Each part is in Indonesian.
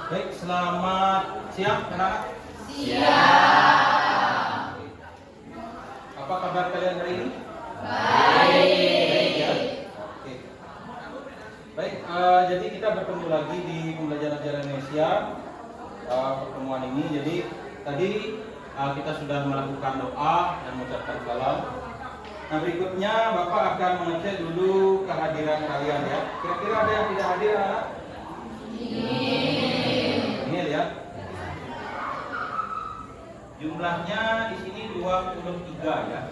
Baik, selamat siang anak-anak. Siap. Apa kabar kalian hari ini? Baik. Ya. Oke. Baik, jadi kita bertemu lagi di pembelajaran ajaran Indonesia. Pertemuan ini, jadi tadi kita sudah melakukan doa dan mengucapkan salam. Nah, berikutnya Bapak akan mengecek dulu kehadiran kalian ya. Kira-kira ada yang tidak hadir anak? Ini lihat. Jumlahnya di sini 23 ya.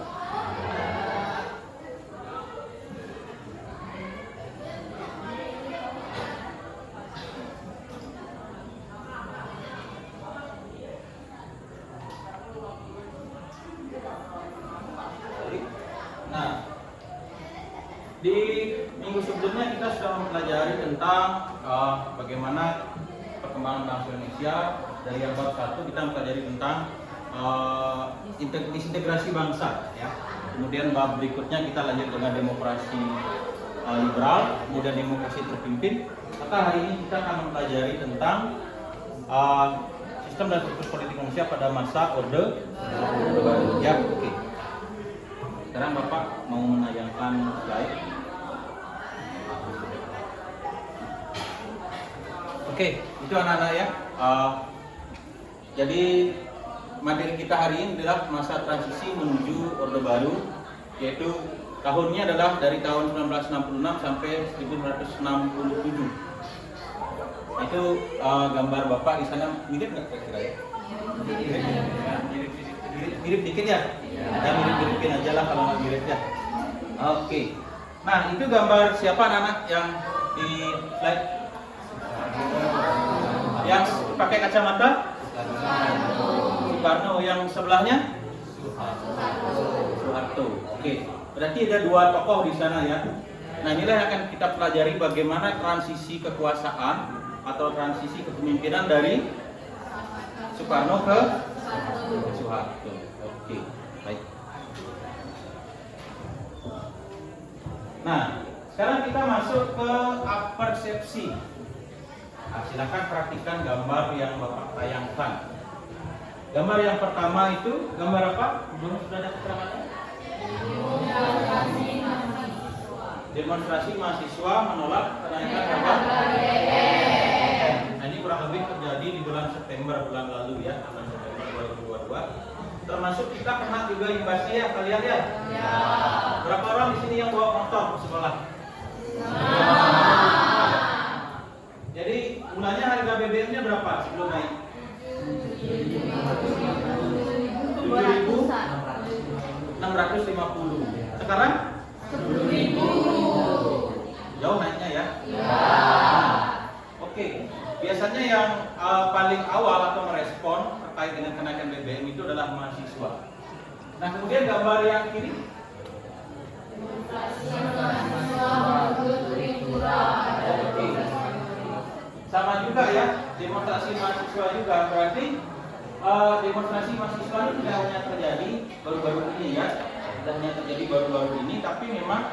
Nah, di minggu sebelumnya kita sudah mempelajari tentang bagaimana perkembangan bangsa Indonesia. Dari yang bab 1 kita mempelajari tentang disintegrasi bangsa ya. Kemudian bab berikutnya kita lanjut dengan demokrasi liberal, kemudian demokrasi terpimpin. Maka hari ini kita akan mempelajari tentang sistem dan struktur politik Indonesia pada masa Orde Baru. Ya, oke. Sekarang Bapak mau menayangkan slide. Oke, itu anak-anak ya. Jadi materi kita hari ini adalah masa transisi menuju Orde Baru, yaitu tahunnya adalah dari tahun 1966 sampai 1967. Itu gambar Bapak di sana mirip nggak kira-kira ya? Mirip dikit ya? Ya mirip-miripin aja lah kalau nggak mirip ya. Oke. Nah, itu gambar siapa anak-anak yang di slide? Yang pakai kacamata? Soekarno. Yang sebelahnya? Soeharto. Oke. Berarti ada dua tokoh di sana ya. Nah, inilah yang akan kita pelajari bagaimana transisi kekuasaan atau transisi kepemimpinan dari Soekarno ke Soeharto. Oke, baik. Nah, sekarang kita masuk ke persepsi. Nah, silakan perhatikan gambar yang Bapak tayangkan. Gambar yang pertama itu gambar apa? Belum sudah ada keterangannya? Demonstrasi mahasiswa menolak kenaikan harga BBM. Nah, ini kurang lebih terjadi di bulan September bulan lalu ya, bulan September 2022. Termasuk kita kena juga imbasnya ya kalian ya. Ya. Berapa orang di sini yang bawa motor ke sekolah? Jadi mulanya harga BBM-nya berapa sebelum naik? 7.650. Sekarang 10.000. Jauh naiknya ya? Ya. Oke. Biasanya yang paling awal atau merespon terkait dengan kenaikan BBM itu adalah mahasiswa. Nah, kemudian gambar yang kiri. Oke. Sama juga ya, demonstrasi mahasiswa juga. Berarti demonstrasi mahasiswa ini tidak hanya terjadi baru-baru ini ya, tidak hanya terjadi baru-baru ini, tapi memang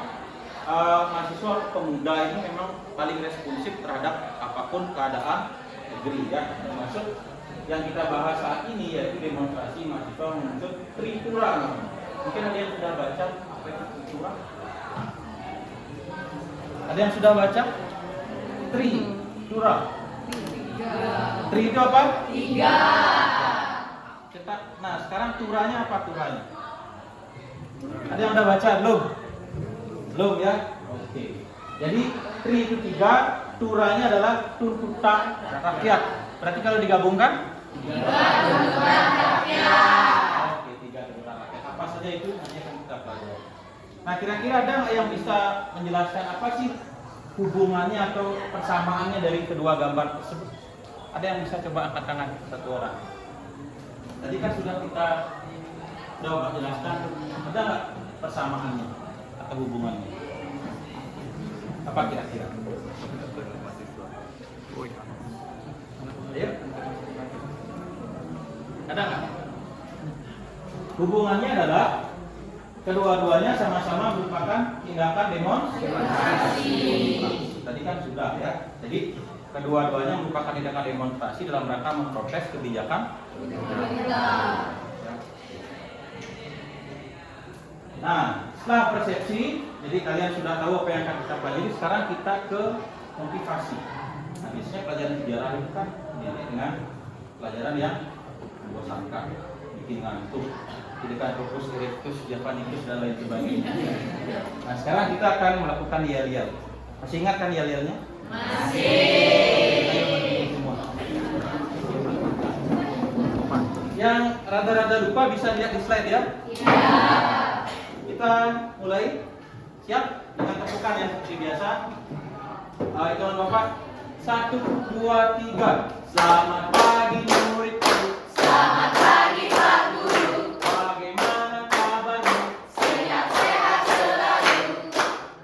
mahasiswa pemuda ini memang paling responsif terhadap apapun keadaan negeri ya. Termasuk yang kita bahas saat ini yaitu demonstrasi mahasiswa menuntut Tripura. Mungkin ada yang sudah baca apa itu Tripura? Ada yang sudah baca? Tripura. Tri itu apa? 3. Cetak. Nah, sekarang turanya apa turanya? Ada yang udah baca belum? Belum ya? Oke. Jadi tri itu 3, turanya adalah tuntutan rakyat. Berarti kalau digabungkan? 3 tuntutan rakyat. Oke, 3 tuntutan rakyat. Apa saja itu nanti akan kita pelajari. Nah, kira-kira ada nggak yang bisa menjelaskan apa sih hubungannya atau persamaannya dari kedua gambar tersebut? Ada yang bisa coba angkat tangan satu orang? Tadi kan sudah kita jelaskan, ada nggak persamaannya atau hubungannya? Apa kira-kira? Ayo. Ada nggak? Hubungannya adalah kedua-duanya sama-sama merupakan tindakan demonstrasi. Tadi kan sudah ya. Jadi Kedua-duanya merupakan tindakan demonstrasi dalam rangka memprotes kebijakan. Nah, setelah persepsi, jadi kalian sudah tahu apa yang akan kita pelajari. Sekarang kita ke motivasi. Nah, biasanya pelajaran sejarah itu kan identik dengan pelajaran yang membosankan, bikin ngantuk, tidak fokus, erectus, japanicus dan lain sebagainya. Nah, sekarang kita akan melakukan yel-yel. Masih ingat kan yel-yelnya? Masih. Yang rada-rada lupa bisa lihat di slide ya. Kita mulai. Siap? Dengan tepukan ya seperti biasa. Hitungan Bapak. 1, 2, 3. Selamat pagi muridku. Selamat pagi Pak Guru. Bagaimana kabarmu? Sehat-sehat selalu.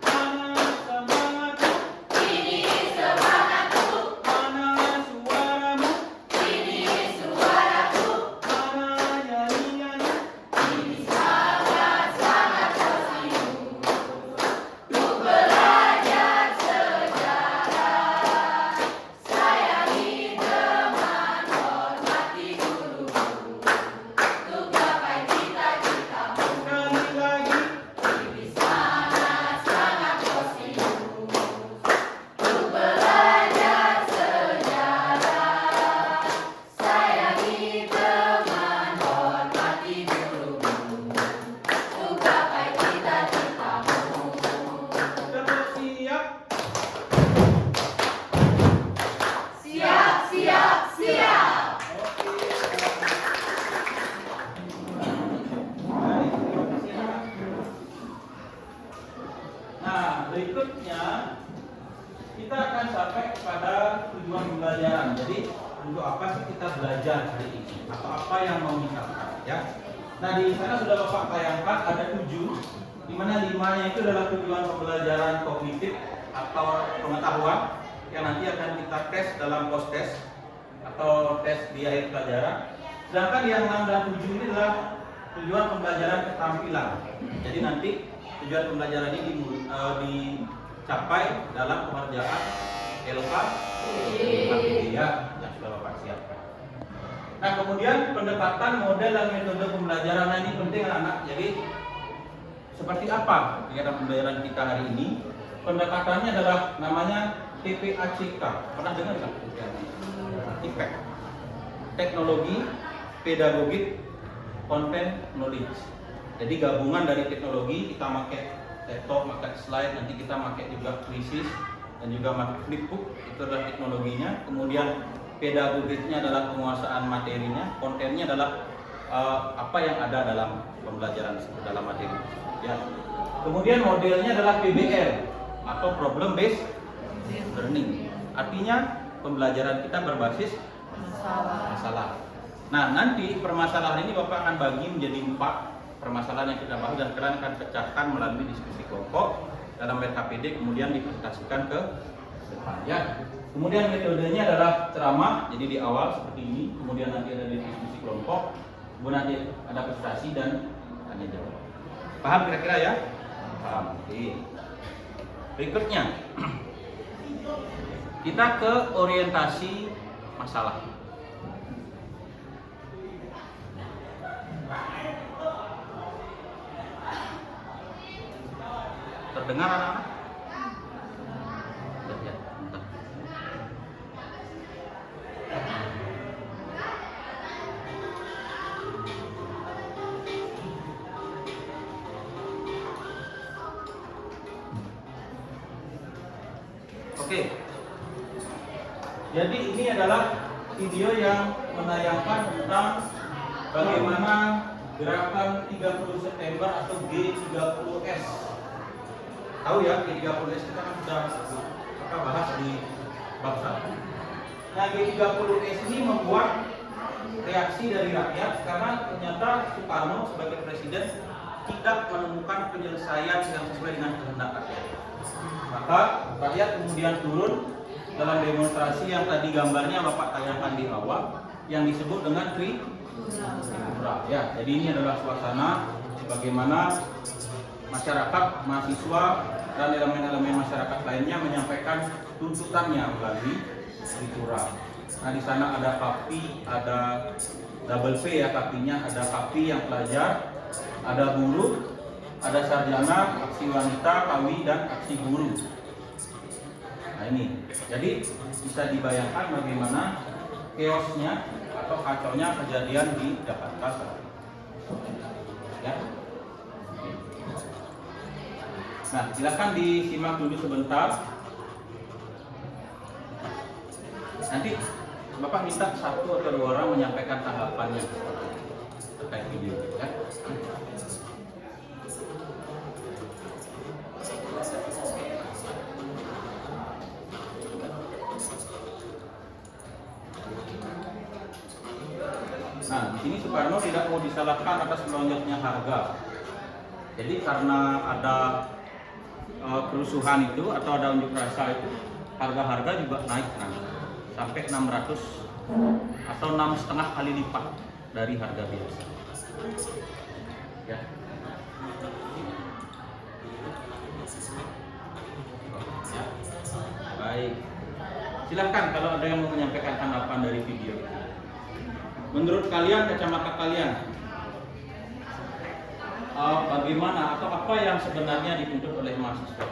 Mana semangatmu? Ini semangatku. Mana suaramu? Ini suaraku. Mana nyanyianmu? Ini sangat-sangat positif. Untuk belajar sejarah. Sayangi teman, hormati guru. Untuk gapai cita-citamu. Sekali lagi. Ini sangat-sangat positif. Untuk belajar sejarah. Sayangi teman, hormati guru. Untuk gapai cita-citamu. Terus siap. Siap, siap, siap. Nah, berikutnya kita akan sampai kepada tujuan pembelajaran. Jadi, untuk apa sih kita belajar hari ini? Atau apa yang mau kita lakukan, ya? Nah, di sana sudah Bapak tayangkan ada 7, di mana 5-nya itu adalah tujuan pembelajaran kognitif atau pengetahuan yang nanti akan kita tes dalam post test atau tes di akhir pelajaran. Sedangkan yang 6 dan 7 ini adalah tujuan pembelajaran keterampilan. Jadi nanti tujuan pembelajaran ini dicapai dalam pengerjaan LK ya yang sudah Bapak siapkan. Nah, kemudian pendekatan model dan metode pembelajaran. Nah, ini penting anak-anak. Jadi seperti apa kegiatan pembelajaran kita hari ini? Pendekatannya adalah namanya TPACK. Pernah dengar nggak? TPACK. Teknologi, pedagogik, content, knowledge. Jadi gabungan dari teknologi, kita pakai laptop, pakai slide, nanti kita pakai juga krisis dan juga pakai flipbook, itu adalah teknologinya. Kemudian pedagogiknya adalah penguasaan materinya, kontennya adalah apa yang ada dalam pembelajaran dalam materi. Ya. Kemudian modelnya adalah PBL atau problem based learning. Artinya pembelajaran kita berbasis masalah. Nah, nanti permasalahan ini Bapak akan bagi menjadi 4 permasalahan yang kita bahas dan kalian akan pecahkan melalui diskusi kelompok dalam RKPD, kemudian dipresentasikan ke depan. Ya. Kemudian metodenya adalah ceramah, jadi di awal seperti ini, kemudian nanti ada diskusi kelompok, kemudian nanti ada presentasi dan tanya jawab. Paham kira-kira ya? Paham. Oke. Berikutnya kita ke orientasi masalah. Terdengar anak-anak? Ya, bentar. Oke. Jadi ini adalah video yang menayangkan tentang bagaimana gerakan 30 September atau G30S. Tahu ya, G30S kita kan sudah bahas di bab 1. Nah, G30S ini membuat reaksi dari rakyat karena ternyata Soekarno sebagai presiden tidak menemukan penyelesaian yang sesuai dengan kehendak rakyat. Maka rakyat kemudian turun dalam demonstrasi yang tadi gambarnya Bapak tayangkan di awal, yang disebut dengan Tribura. Ya, jadi ini adalah suasana bagaimana masyarakat, mahasiswa dan elemen-elemen masyarakat lainnya menyampaikan tuntutannya melalui Tritura. Nah di sana ada kapi, ada double P ya kapinya, ada kapi yang pelajar, ada guru, ada sarjana, aksi wanita, kawi, dan aksi guru. Nah ini, jadi bisa dibayangkan bagaimana chaosnya atau kacaunya kejadian di Jakarta. Ya. Nah, silakan disimak dulu sebentar. Nanti Bapak minta satu atau dua orang menyampaikan tanggapannya terkait video, ya. Nah, di sini Soekarno tidak mau disalahkan atas melonjaknya harga. Jadi karena ada kerusuhan itu atau ada unjuk rasa itu, harga-harga juga naik sampai 600 atau 6,5 kali lipat dari harga biasa. Ya. Ya. Baik. Silakan kalau ada yang mau menyampaikan tanggapan dari video ini. Menurut kalian, kacamata kalian, bagaimana atau apa yang sebenarnya dituntut oleh mahasiswa?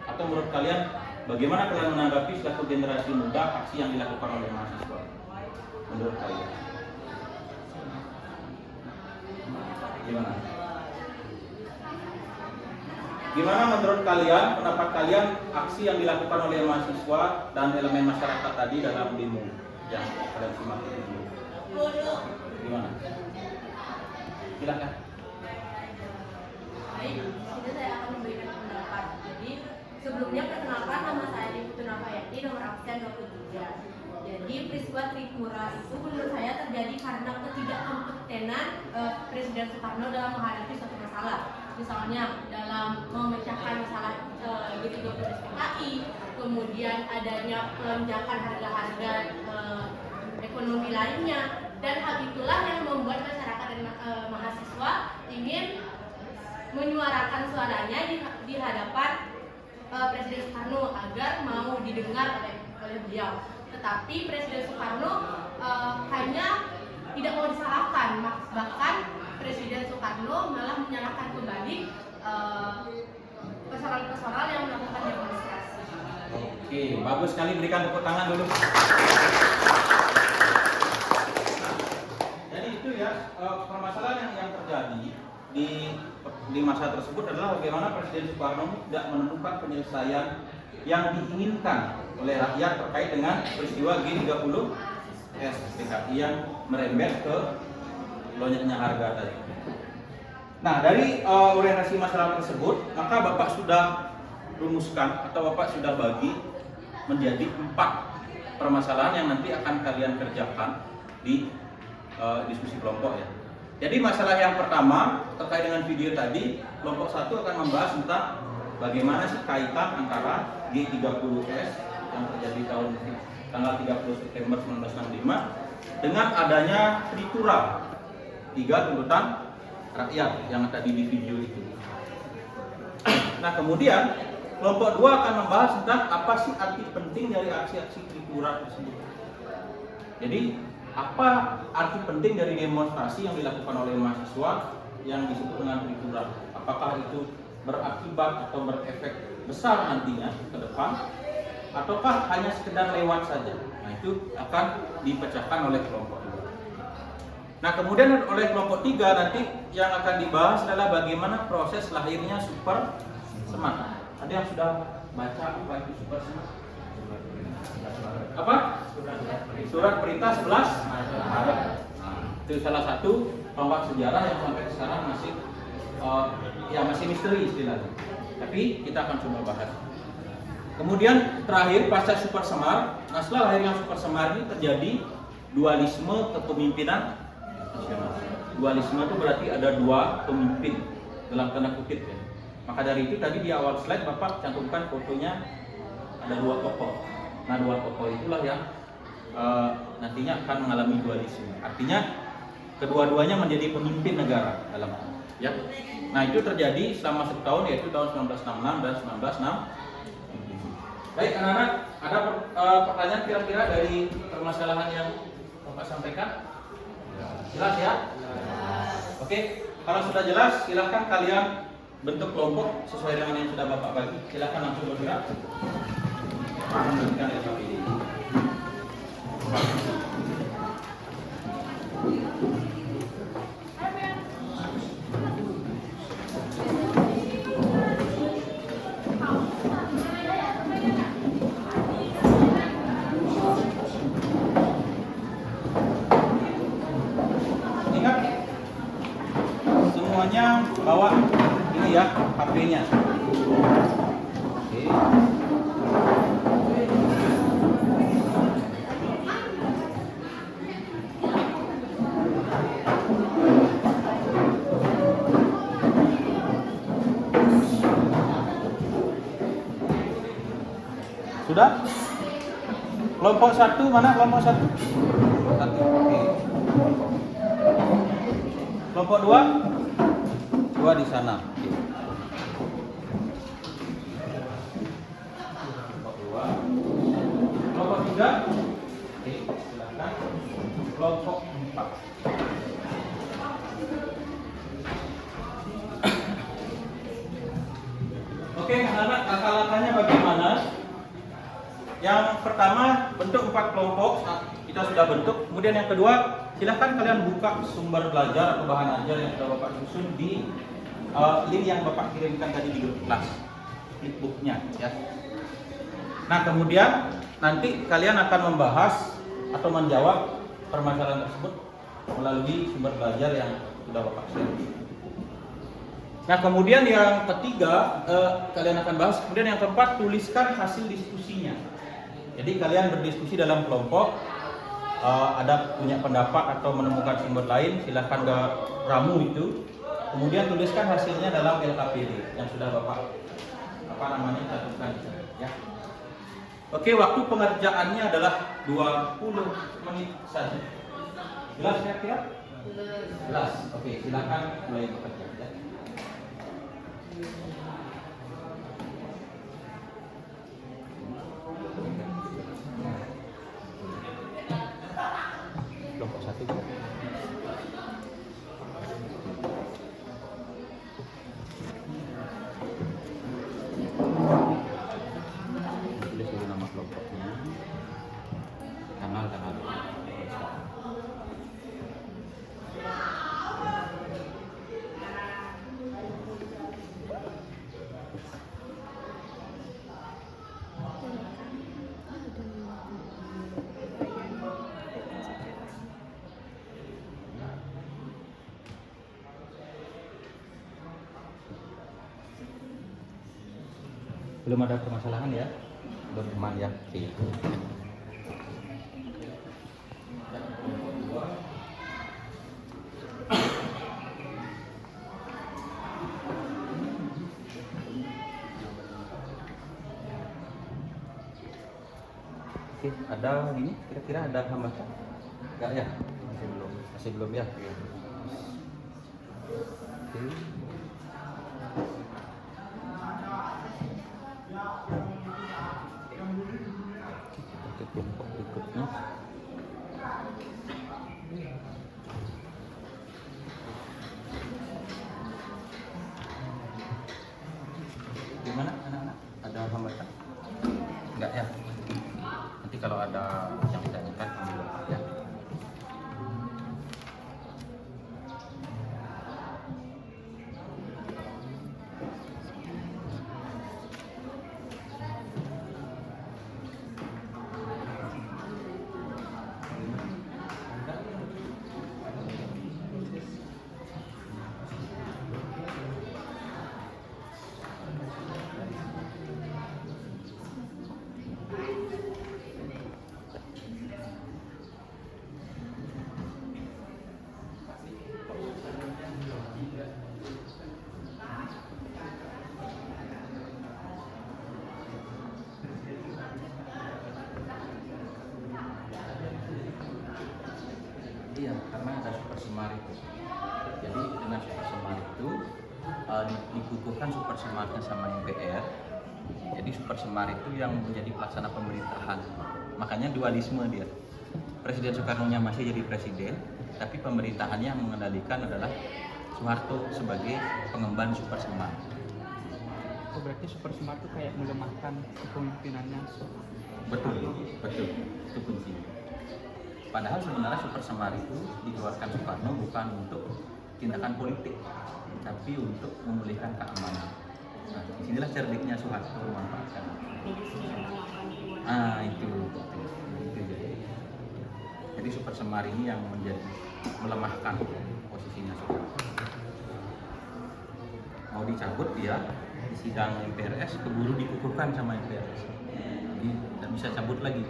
Atau menurut kalian, bagaimana kalian menanggapi selaku generasi muda aksi yang dilakukan oleh mahasiswa? Menurut kalian, gimana? Gimana menurut kalian, pendapat kalian aksi yang dilakukan oleh mahasiswa dan elemen masyarakat tadi dalam demo yang kalian simak ini? Gimana? Silakan. Baik, di sini saya akan memberikan pendapat. Jadi sebelumnya perkenalkan, nama saya Putu Nafayati, nomor absen 23. Jadi peristiwa Tripura itu menurut saya terjadi karena ketidakkompetenan Presiden Soekarno dalam menghadapi suatu masalah. Misalnya dalam memecahkan masalah G30 SPKI, kemudian adanya pelonjakan harga-harga ekonomi lainnya, dan hal itulah yang membuat masyarakat dan mahasiswa ingin menyuarakan suaranya di hadapan Presiden Soekarno agar mau didengar oleh beliau. Tetapi Presiden Soekarno hanya tidak mau disalahkan, bahkan Presiden Soekarno malah menyalahkan kembali personal-personal yang melakukan demonstrasi. Oke, bagus sekali, berikan tepuk tangan dulu. Jadi itu ya, permasalahan yang terjadi di masa tersebut adalah bagaimana Presiden Soekarno tidak menemukan penyelesaian yang diinginkan oleh rakyat terkait dengan peristiwa G30 SPKI yang merembet ke lonjaknya harga tadi. Nah, dari orientasi masalah tersebut, maka Bapak sudah rumuskan atau Bapak sudah bagi menjadi 4 permasalahan yang nanti akan kalian kerjakan di diskusi kelompok ya. Jadi masalah yang pertama terkait dengan video tadi, kelompok 1 akan membahas tentang bagaimana sih kaitan antara G30S yang terjadi tanggal 30 September 1965 dengan adanya Tripura, 3 tuntutan rakyat yang tadi di video itu. Nah, kemudian kelompok 2 akan membahas tentang apa sih arti penting dari aksi-aksi Tripura tersebut. Jadi apa arti penting dari demonstrasi yang dilakukan oleh mahasiswa yang disebut dengan Tripura? Apakah itu berakibat atau berefek besar nantinya ke depan, ataukah hanya sekedar lewat saja? Nah, itu akan dipecahkan oleh kelompok 2. Nah, kemudian oleh kelompok 3 nanti yang akan dibahas adalah bagaimana proses lahirnya Super Semar. Ada yang sudah baca apa itu Super Semar? Apa? Surat Perintah 11 Maret. Itu salah satu tonggak sejarah yang sampai sekarang masih misteri istilahnya. Tapi kita akan coba bahas. Kemudian terakhir pasca Super Semar, nah setelah lahirnya Super Semar ini terjadi dualisme kepemimpinan nasional. Dualisme itu berarti ada 2 pemimpin dalam tanda kutip ya. Maka dari itu tadi di awal slide Bapak cantumkan fotonya ada 2 tokoh. Nah 2 tokoh itulah yang nantinya akan mengalami dualisme. Artinya kedua-duanya menjadi pemimpin negara dalam ya. Nah itu terjadi selama 1 tahun yaitu tahun 1966 dan 1967. Baik anak-anak, Ada pertanyaan kira-kira dari permasalahan yang Bapak sampaikan? Jelas ya? Oke, kalau sudah jelas silahkan kalian bentuk kelompok sesuai dengan yang sudah Bapak bagi. Silahkan langsung bergerak. Memberikan LKPD. Ingat, semuanya bawa ini ya, HP-nya. Oke. Sudah? Kelompok satu mana kelompok satu? Satu. Oke. Kelompok dua? Dua di sana. Oke. Kelompok dua. Kelompok tiga? Oke, silakan. Kelompok empat. Oke, anak-anak, langkah-langkahnya bagaimana? Yang pertama, bentuk 4 kelompok. Kita sudah bentuk. Kemudian yang kedua, silahkan kalian buka sumber belajar atau bahan ajar yang sudah Bapak susun di link yang Bapak kirimkan tadi di grup kelas, flipbooknya ya. Nah, kemudian nanti kalian akan membahas atau menjawab permasalahan tersebut melalui sumber belajar yang sudah Bapak share. Nah, kemudian yang ketiga kalian akan bahas. Kemudian yang keempat, tuliskan hasil diskusinya. Jadi kalian berdiskusi dalam kelompok, ada punya pendapat atau menemukan sumber lain, silahkan ke ramu itu. Kemudian tuliskan hasilnya dalam LKPD yang sudah Bapak cantumkan ya. Oke, waktu pengerjaannya adalah 20 menit saja. Jelas kira-kira? Jelas. Oke, silakan mulai bekerja ya. Kelompok satu. Tulis dulu nama kelompoknya, tanggal. Belum ada permasalahan ya? Belum aman ya? Oke. Oke, ada ini kira-kira ada hambatan? Enggak ya? Masih belum ya? Oke. Untuk kelompok berikutnya. Gimana anak-anak? Ada hambatan? Enggak ya? Nanti kalau ada yang ditanyakan ambil ya. Iya, karena ada super semar itu. Jadi dengan super semar itu dibutuhkan super semarnya sama MPR Jadi Super Semar itu yang menjadi pelaksana pemerintahan. Makanya dualisme dia. Presiden Soekarno-nya masih jadi presiden, tapi pemerintahannya yang mengendalikan adalah Soeharto sebagai pengemban Super Semar. Oh, berarti Super Semar itu kayak melemahkan kepemimpinannya. Betul, betul, itu kuncinya. Padahal sebenarnya Super Semar itu dikeluarkan Soekarno bukan untuk tindakan politik, tapi untuk memulihkan keamanan. Nah, disinilah cerdiknya Soeharto memanfaatkan. Itu jadi Super Semar ini yang menjadi melemahkan posisinya Soeharto. Mau dicabut dia di sidang MPRS, keburu dikukuhkan sama MPRS. Jadi tidak bisa cabut lagi.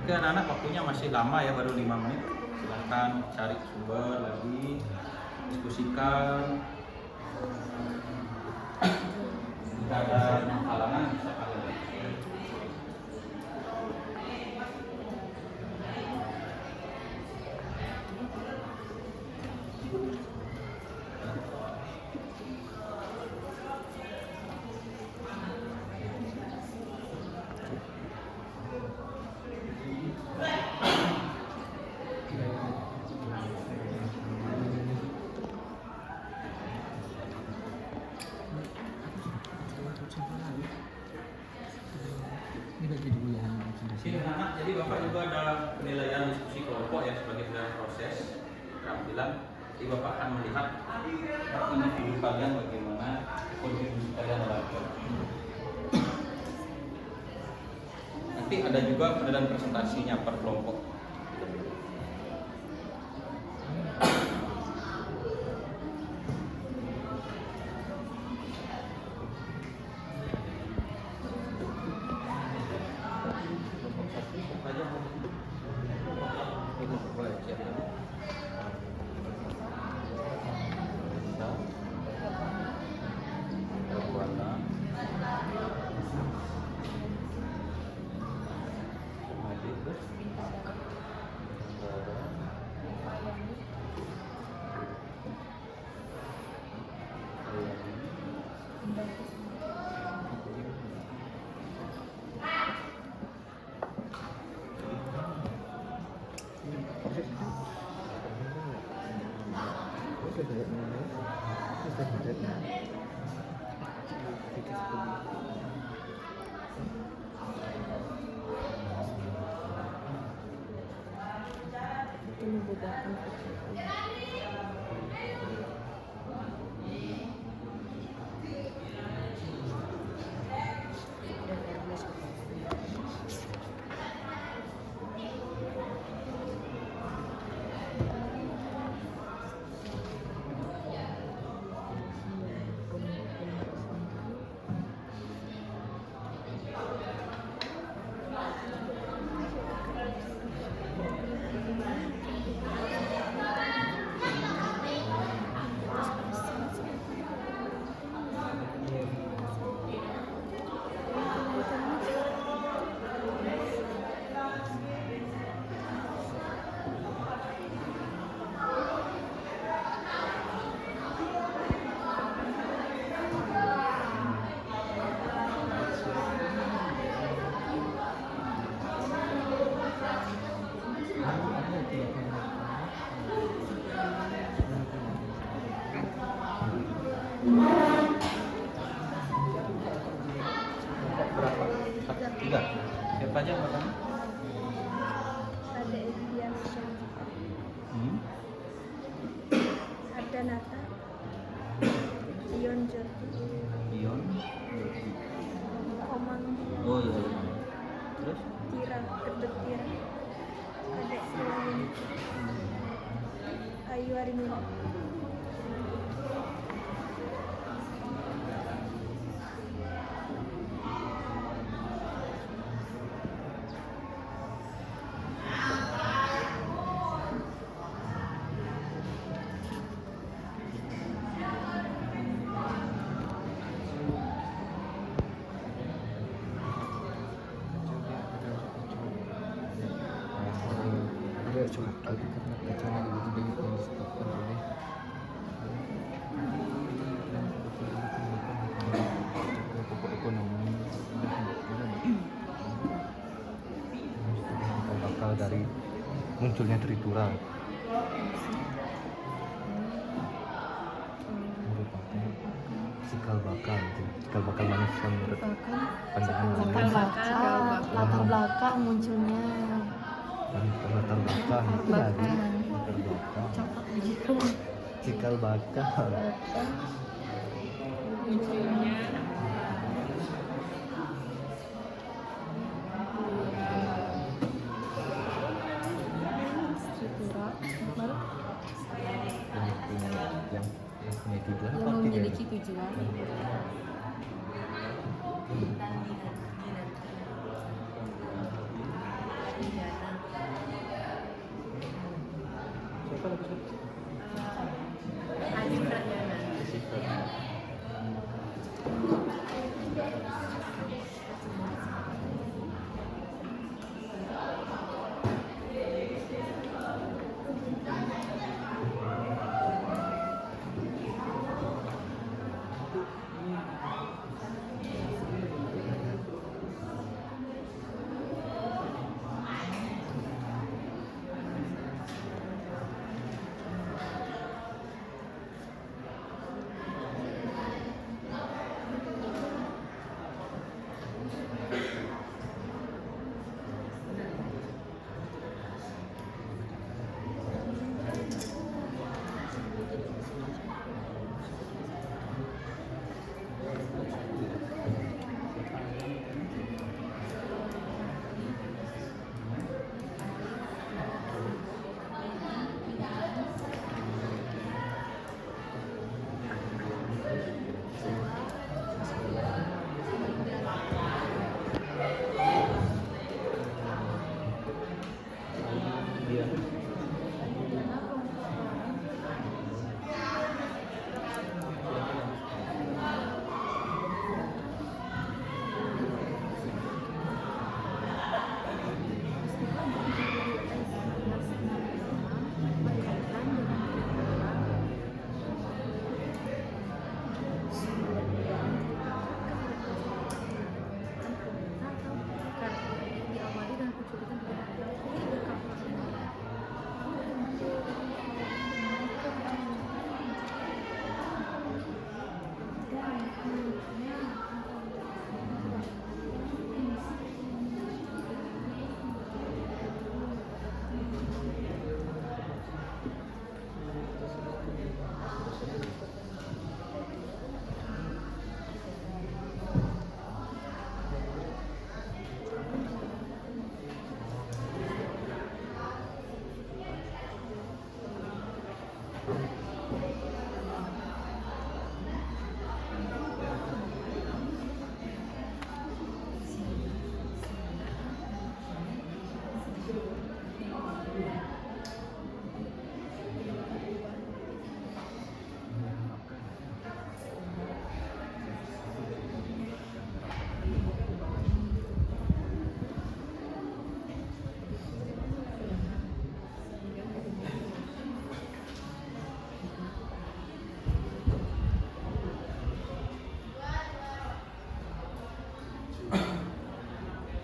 Oke anak-anak, waktunya masih lama ya, baru 5 menit. Silahkan cari sumber lagi, diskusikan. Jika ada halangan bisa kalian. Oke anak, jadi Bapak juga ada penilaian diskusi kelompok ya sebagai dalam proses keterampilan. Jadi Bapak akan melihat individu kalian bagaimana kontribusi kalian dalam kelompok. Nanti ada juga penilaian presentasinya per kelompok. Berapa? Tiga. Siapa aja pertama? Ada Edian Syah, ada Nata, Ion Jordi, Ion. Komang, Oh iya. Terus? Tira, Kedut Tira, Adek Selain, Ayu Arimina. tidak cukup tadi karena kacanya itu yang disebabkan oleh pokok ekonomi bakal dari munculnya tritura merupakan cikal bakal manusia menurut pandangan latar belakang munculnya latar belakang itu dari latar belakang cikal bakal munculnya struktural baru yang punya tujuan yang pasti memiliki tujuan Siapa lagi satu? Adi Pradana.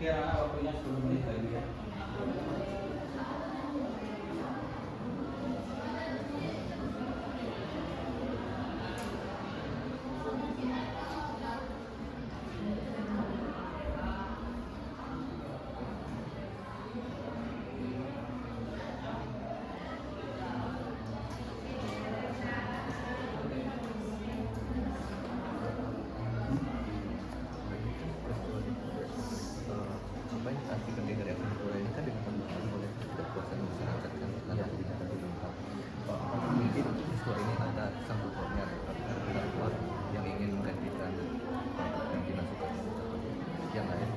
Kira waktunya 10 menit lagi ya. apa yang diartikan dari akun ini kan dipengaruhi oleh ketidakpuasan masyarakat kan karena kebijakan pemerintah. Mungkin peristiwa ini ada sangkut pautnya dengan pihak luar yang ingin menggantikan yang dimasukkan yang lain.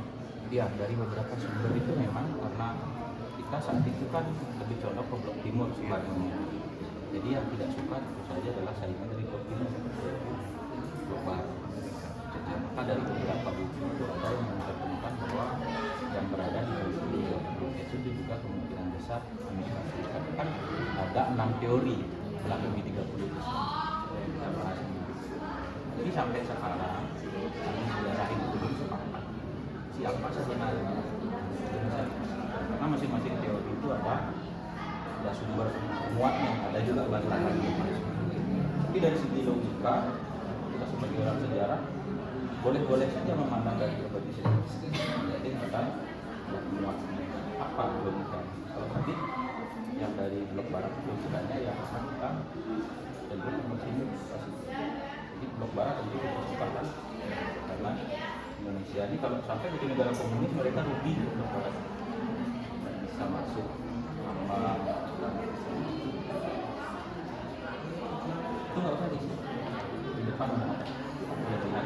Ya, dari beberapa sumber itu memang karena kita saat itu kan lebih condong ke blok timur sebenarnya. Jadi yang tidak suka tentu saja adalah saingan dari blok timur, blok barat. Maka dari beberapa buku itu ada yang menceritakan bahwa yang berada di blok itu juga kemungkinan besar dasar administrasi. Tapi kan ada 6 teori, kurang lebih 30 di sini. Saya bisa bahas ini. Jadi sampai sekarang kami sejarah itu belum sepakat siapa sebenarnya. Karena masing-masing teori itu ada sumber muatnya, ada juga bantahannya. Tapi dari segi logika, kita sebagai orang sejarah boleh-boleh saja memandang dari berbagai segi. Jadi akan muat apa logika. Kalau tadi yang dari blok barat logikanya ya kita cenderung mempersimpit. Jadi blok barat tentu kesempatan karena Indonesia ini kalau sampai di negara komunis mereka rugi di blok barat. Bisa masuk sama itu nggak usah di depan boleh dengar.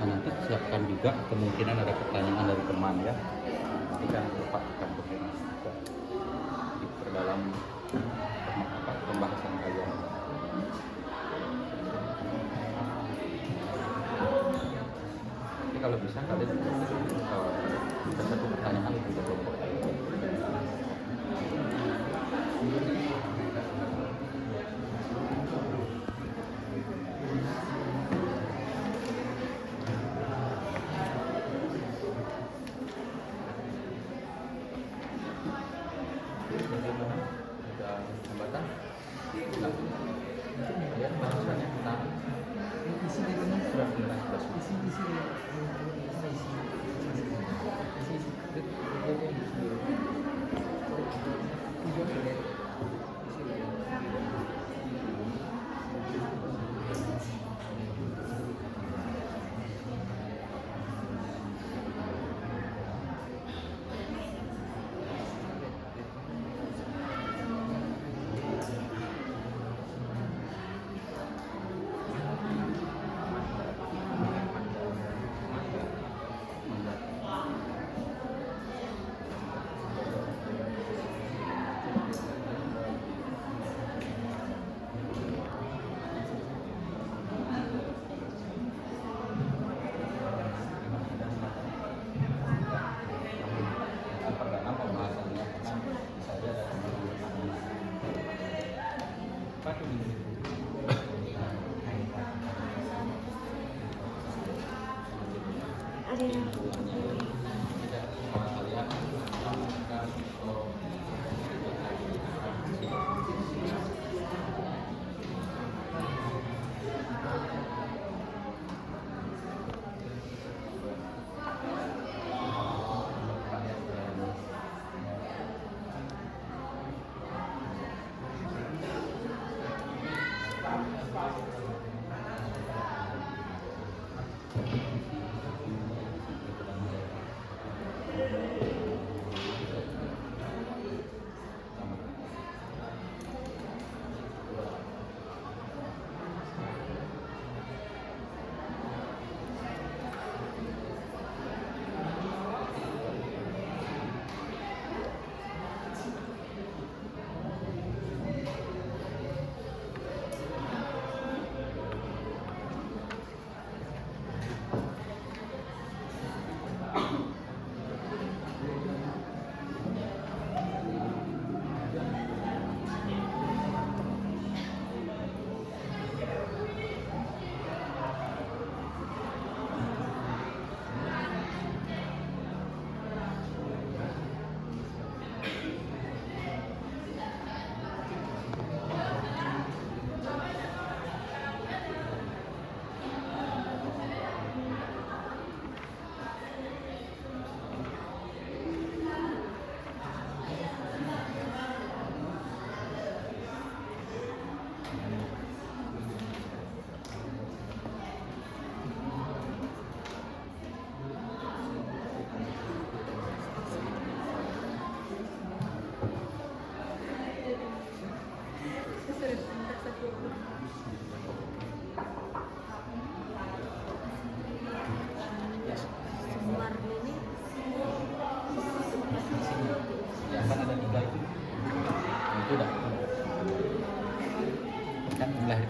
Nah, nanti siapkan juga kemungkinan ada pertanyaan dari teman ya. Nanti kan lupa akan berkenas juga di dalam pembahasan kalian. Tapi kalau bisa kalian bisa satu pertanyaan lebih kelompok.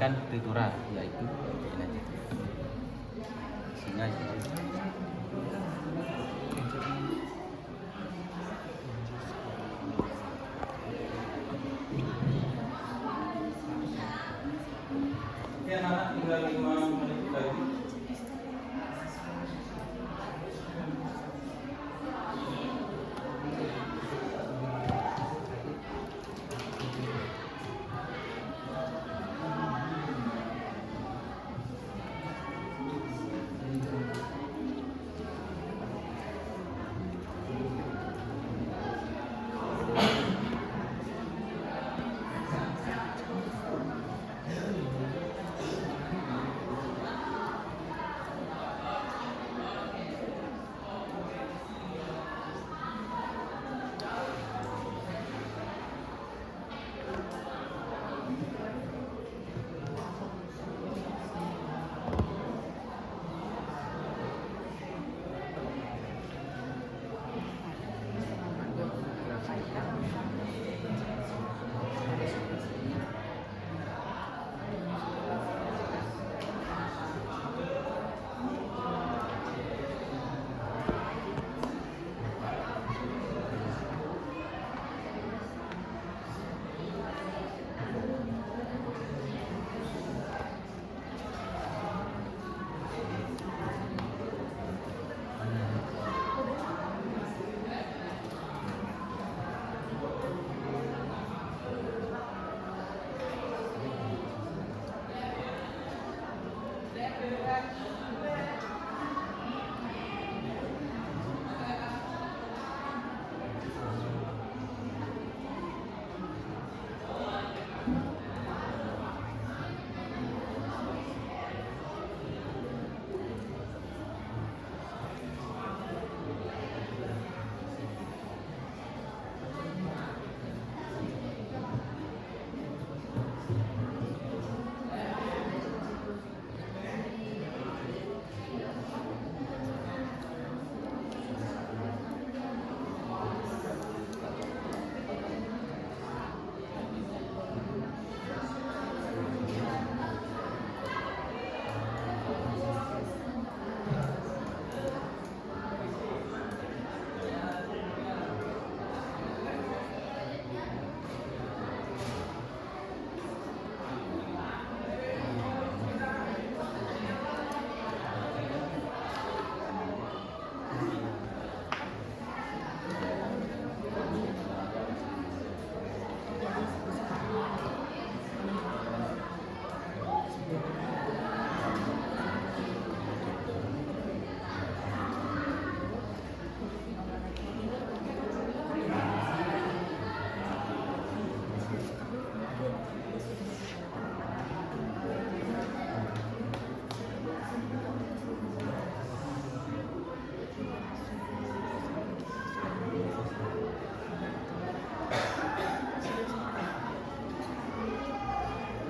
menyampaikan tuturan, yaitu ini aja. Isinya itu. Oke, anak tinggal 5 menit lagi.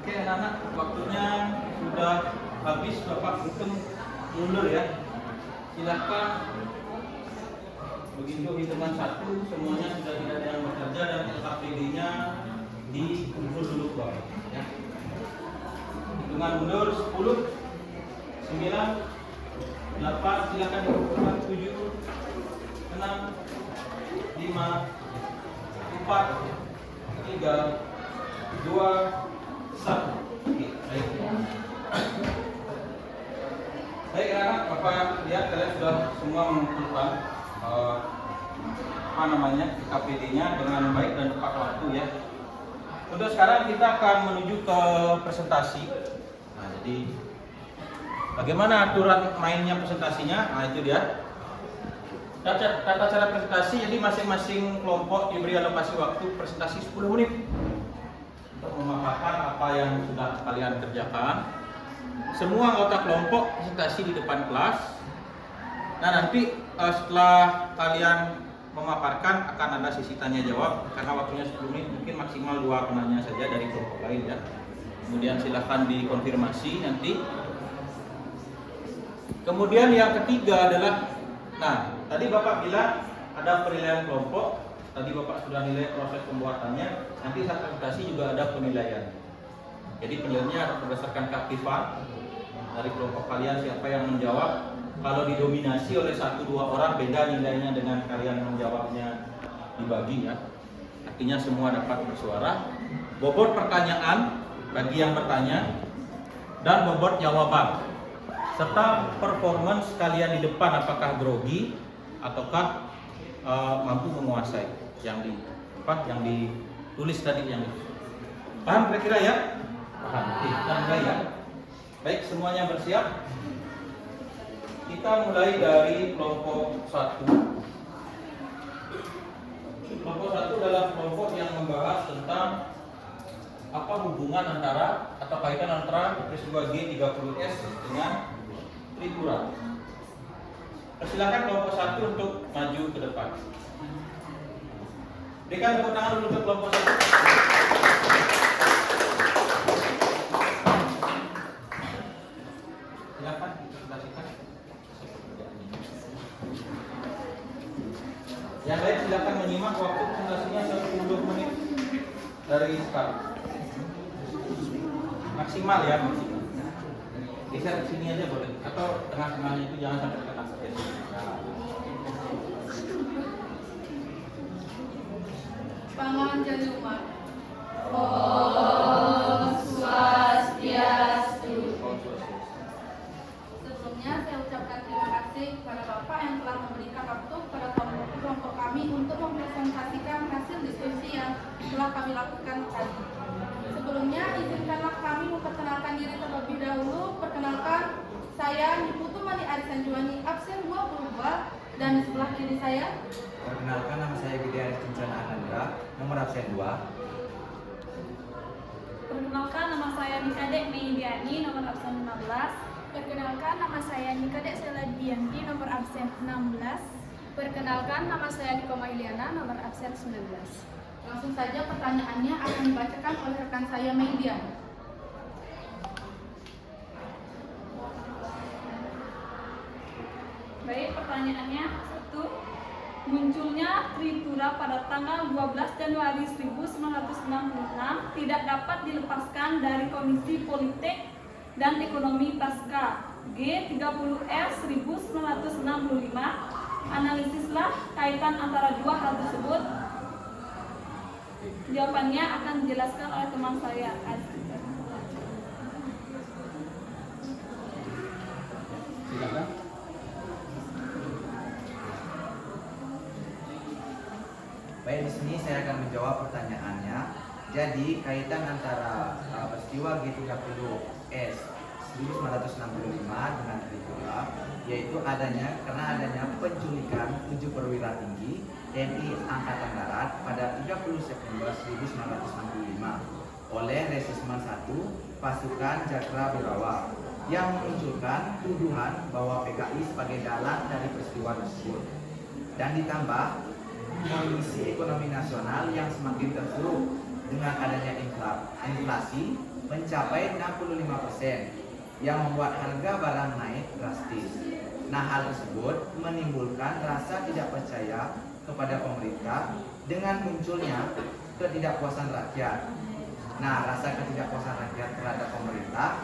Oke anak-anak, waktunya sudah habis, Bapak hitung mundur ya. Silahkan begitu hitungan 1 semuanya sudah tidak ada yang bekerja dan LKPD-nya diukur dulu Bapak ya. Hitungan mundur 10, 9, 8, silahkan diukur 7, 6, 5, 4, 3, 2, 1. Oke, baik. Baik anak-anak, Bapak lihat kalian sudah semua mengumpulkan KPD-nya dengan baik dan tepat waktu ya. Untuk sekarang kita akan menuju ke presentasi. Nah, jadi bagaimana aturan mainnya presentasinya? Nah, itu dia. Tata cara presentasi, jadi masing-masing kelompok diberi alokasi waktu presentasi 10 menit untuk memaparkan apa yang sudah kalian kerjakan. Semua anggota kelompok presentasi di depan kelas. Nah, nanti setelah kalian memaparkan akan ada sesi tanya jawab karena waktunya 10 menit, mungkin maksimal 2 penanya saja dari kelompok lain ya. Kemudian silahkan dikonfirmasi nanti. Kemudian yang ketiga adalah, nah tadi Bapak bilang ada penilaian kelompok. Tadi Bapak sudah nilai proses pembuatannya. Nanti saat presentasi juga ada penilaian. Jadi penilaiannya berdasarkan keaktifan dari kelompok kalian, siapa yang menjawab. Kalau didominasi oleh 1-2 orang, beda nilainya dengan kalian menjawabnya dibagi ya. Artinya semua dapat bersuara. Bobot pertanyaan bagi yang bertanya dan bobot jawaban, serta performance kalian di depan, apakah grogi ataukah mampu menguasai yang ditulis tadi. Yang paham kira-kira ya? Paham. Oke, kita mulai ya. Baik, semuanya bersiap. Kita mulai dari kelompok 1. Kelompok 1 adalah kelompok yang membahas tentang apa hubungan antara atau kaitan antara peristiwa G30S dengan Tripura. Persilakan kelompok 1 untuk maju ke depan. Berikan tepuk tangan dulu untuk kelompok 1. Silakan presentasikan. Yang lain silakan menyimak, waktu presentasinya 10 menit dari sekarang. Maksimal ya, maksimal. Geser ke sini aja boleh, atau tengah-tengahnya itu jangan sampai ke tengah. Pangan jadi umat. Om Swastiastu. Sebelumnya saya ucapkan terima kasih kepada Bapak yang telah memberikan waktu kepada kelompok kami untuk mempresentasikan hasil diskusi yang telah kami lakukan tadi. Sebelumnya izinkanlah kami memperkenalkan diri terlebih dahulu. Perkenalkan, saya Niputu Mani Arisan Juwani, absen 22, dan di sebelah kiri saya. Perkenalkan, nama saya Gede Aris Kencana Anandra, nomor absen 2. Perkenalkan, nama saya Nikadek Meidiani, nomor absen 16. Perkenalkan, nama saya Nikadek Seladianti, nomor absen 16. Perkenalkan, nama saya Nikoma Iliana, nomor absen 19. Langsung saja pertanyaannya akan dibacakan oleh rekan saya Meidian. Baik, pertanyaannya 1. Munculnya Tripura pada tanggal 12 Januari 1966 tidak dapat dilepaskan dari Komisi Politik dan Ekonomi Pasca G30S 1965. Analisislah kaitan antara dua hal tersebut. Jawabannya akan dijelaskan oleh teman saya. Silakan. Baik, di sini saya akan menjawab pertanyaannya. Jadi kaitan antara peristiwa G30S 1965 dengan Tripura, yaitu karena adanya penculikan 7 perwira tinggi TNI Angkatan Darat pada 30 September 1965 oleh Resimen 1 Pasukan Jakra Birawa yang memunculkan tuduhan bahwa PKI sebagai dalang dari peristiwa tersebut, dan ditambah kondisi ekonomi nasional yang semakin terpuruk dengan adanya inflasi mencapai 65% yang membuat harga barang naik drastis. Nah, hal tersebut menimbulkan rasa tidak percaya kepada pemerintah dengan munculnya ketidakpuasan rakyat. Nah, rasa ketidakpuasan rakyat terhadap pemerintah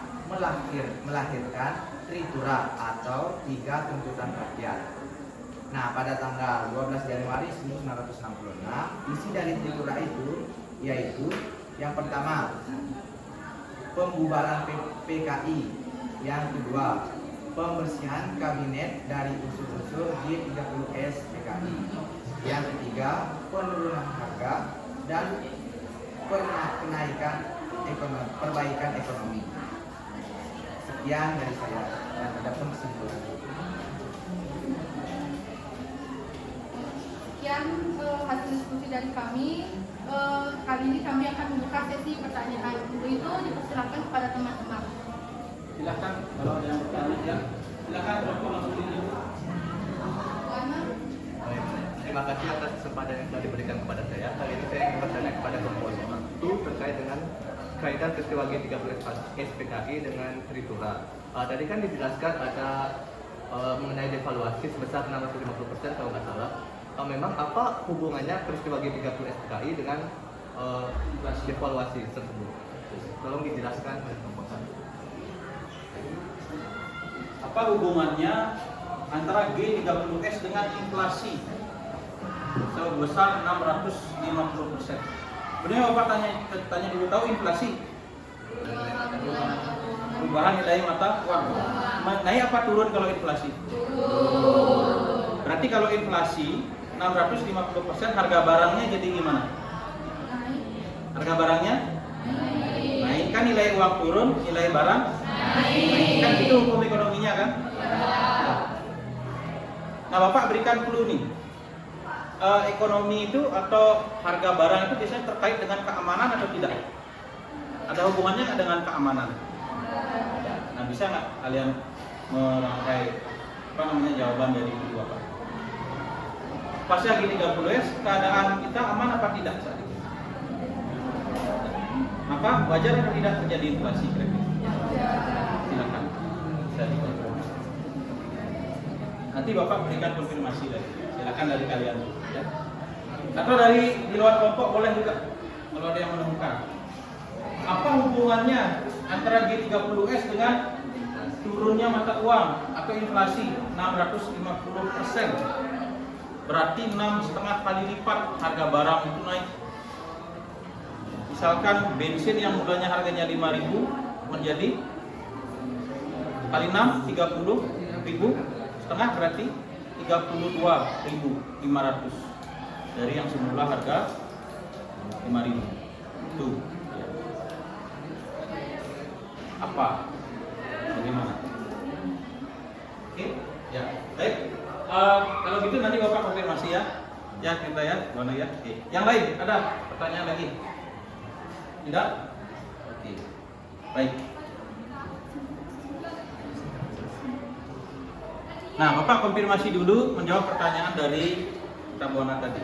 melahirkan Tripura atau 3 tuntutan rakyat. Nah, pada tanggal 12 Januari 1966, isi dari Tripura itu yaitu yang pertama, pembubaran PKI. Yang kedua, pembersihan kabinet dari unsur-unsur G30S PKI. Yang ketiga, penurunan harga dan perbaikan ekonomi. Sekian dari saya, dan ada pun kesimpulan. Sekian hasil diskusi dari kami. Kali ini kami akan membuka sesi pertanyaan. Untuk itu dipersilakan kepada teman-teman. Silakan kalau ada yang bertanya ya. Silakan kelompok langsung ini. Baik, terima kasih atas kesempatan yang telah diberikan kepada saya. Kali ini saya ingin bertanya kepada kelompok 1 terkait dengan kaitan peristiwa G30S PKI dengan Tripura. Tadi kan dijelaskan ada mengenai devaluasi sebesar 650% kalau nggak salah. Memang apa hubungannya peristiwa G30S PKI dengan devaluasi tersebut? Tolong dijelaskan kelompok 1. Apa hubungannya antara G30S dengan inflasi sebesar 650%? Benar Bapak tanya dulu, tahu inflasi? Perubahan nilai mata uang. Naik apa turun kalau inflasi? Berarti kalau inflasi 650%, harga barangnya jadi gimana? Harga barangnya naik. Kan nilai uang turun, nilai barang naik. Kan itu hukum ekonominya kan? Nah Bapak berikan clue nih. Ekonomi itu atau harga barang itu biasanya terkait dengan keamanan atau tidak? Ada hubungannya nggak dengan keamanan? Nah bisa nggak kalian merangkai jawaban dari itu Bapak? Pas lagi 30S, keadaan kita aman apa tidak saat ini? Maka wajar atau tidak terjadi inflasi kira-kira? Silakan. Nanti Bapak berikan konfirmasi lagi. Silakan dari kalian ya. Atau dari di luar kelompok boleh juga kalau ada yang menemukan. Apa hubungannya antara G30S dengan turunnya mata uang atau inflasi 650%? Berarti 6,5 kali lipat harga barang itu naik. Misalkan bensin yang mulanya harganya 5.000 menjadi kali 6 30.000, setengah berarti 32.500 dari yang semula harga 5.000. Tuh. Apa? Bagaimana? Oke, ya. Baik. Kalau gitu nanti Bapak konfirmasi ya. Ya kita ya, mana ya? Oke. Yang lain ada pertanyaan lagi? Tidak? Oke. Baik. Nah, Bapak konfirmasi dulu menjawab pertanyaan dari Tabona tadi.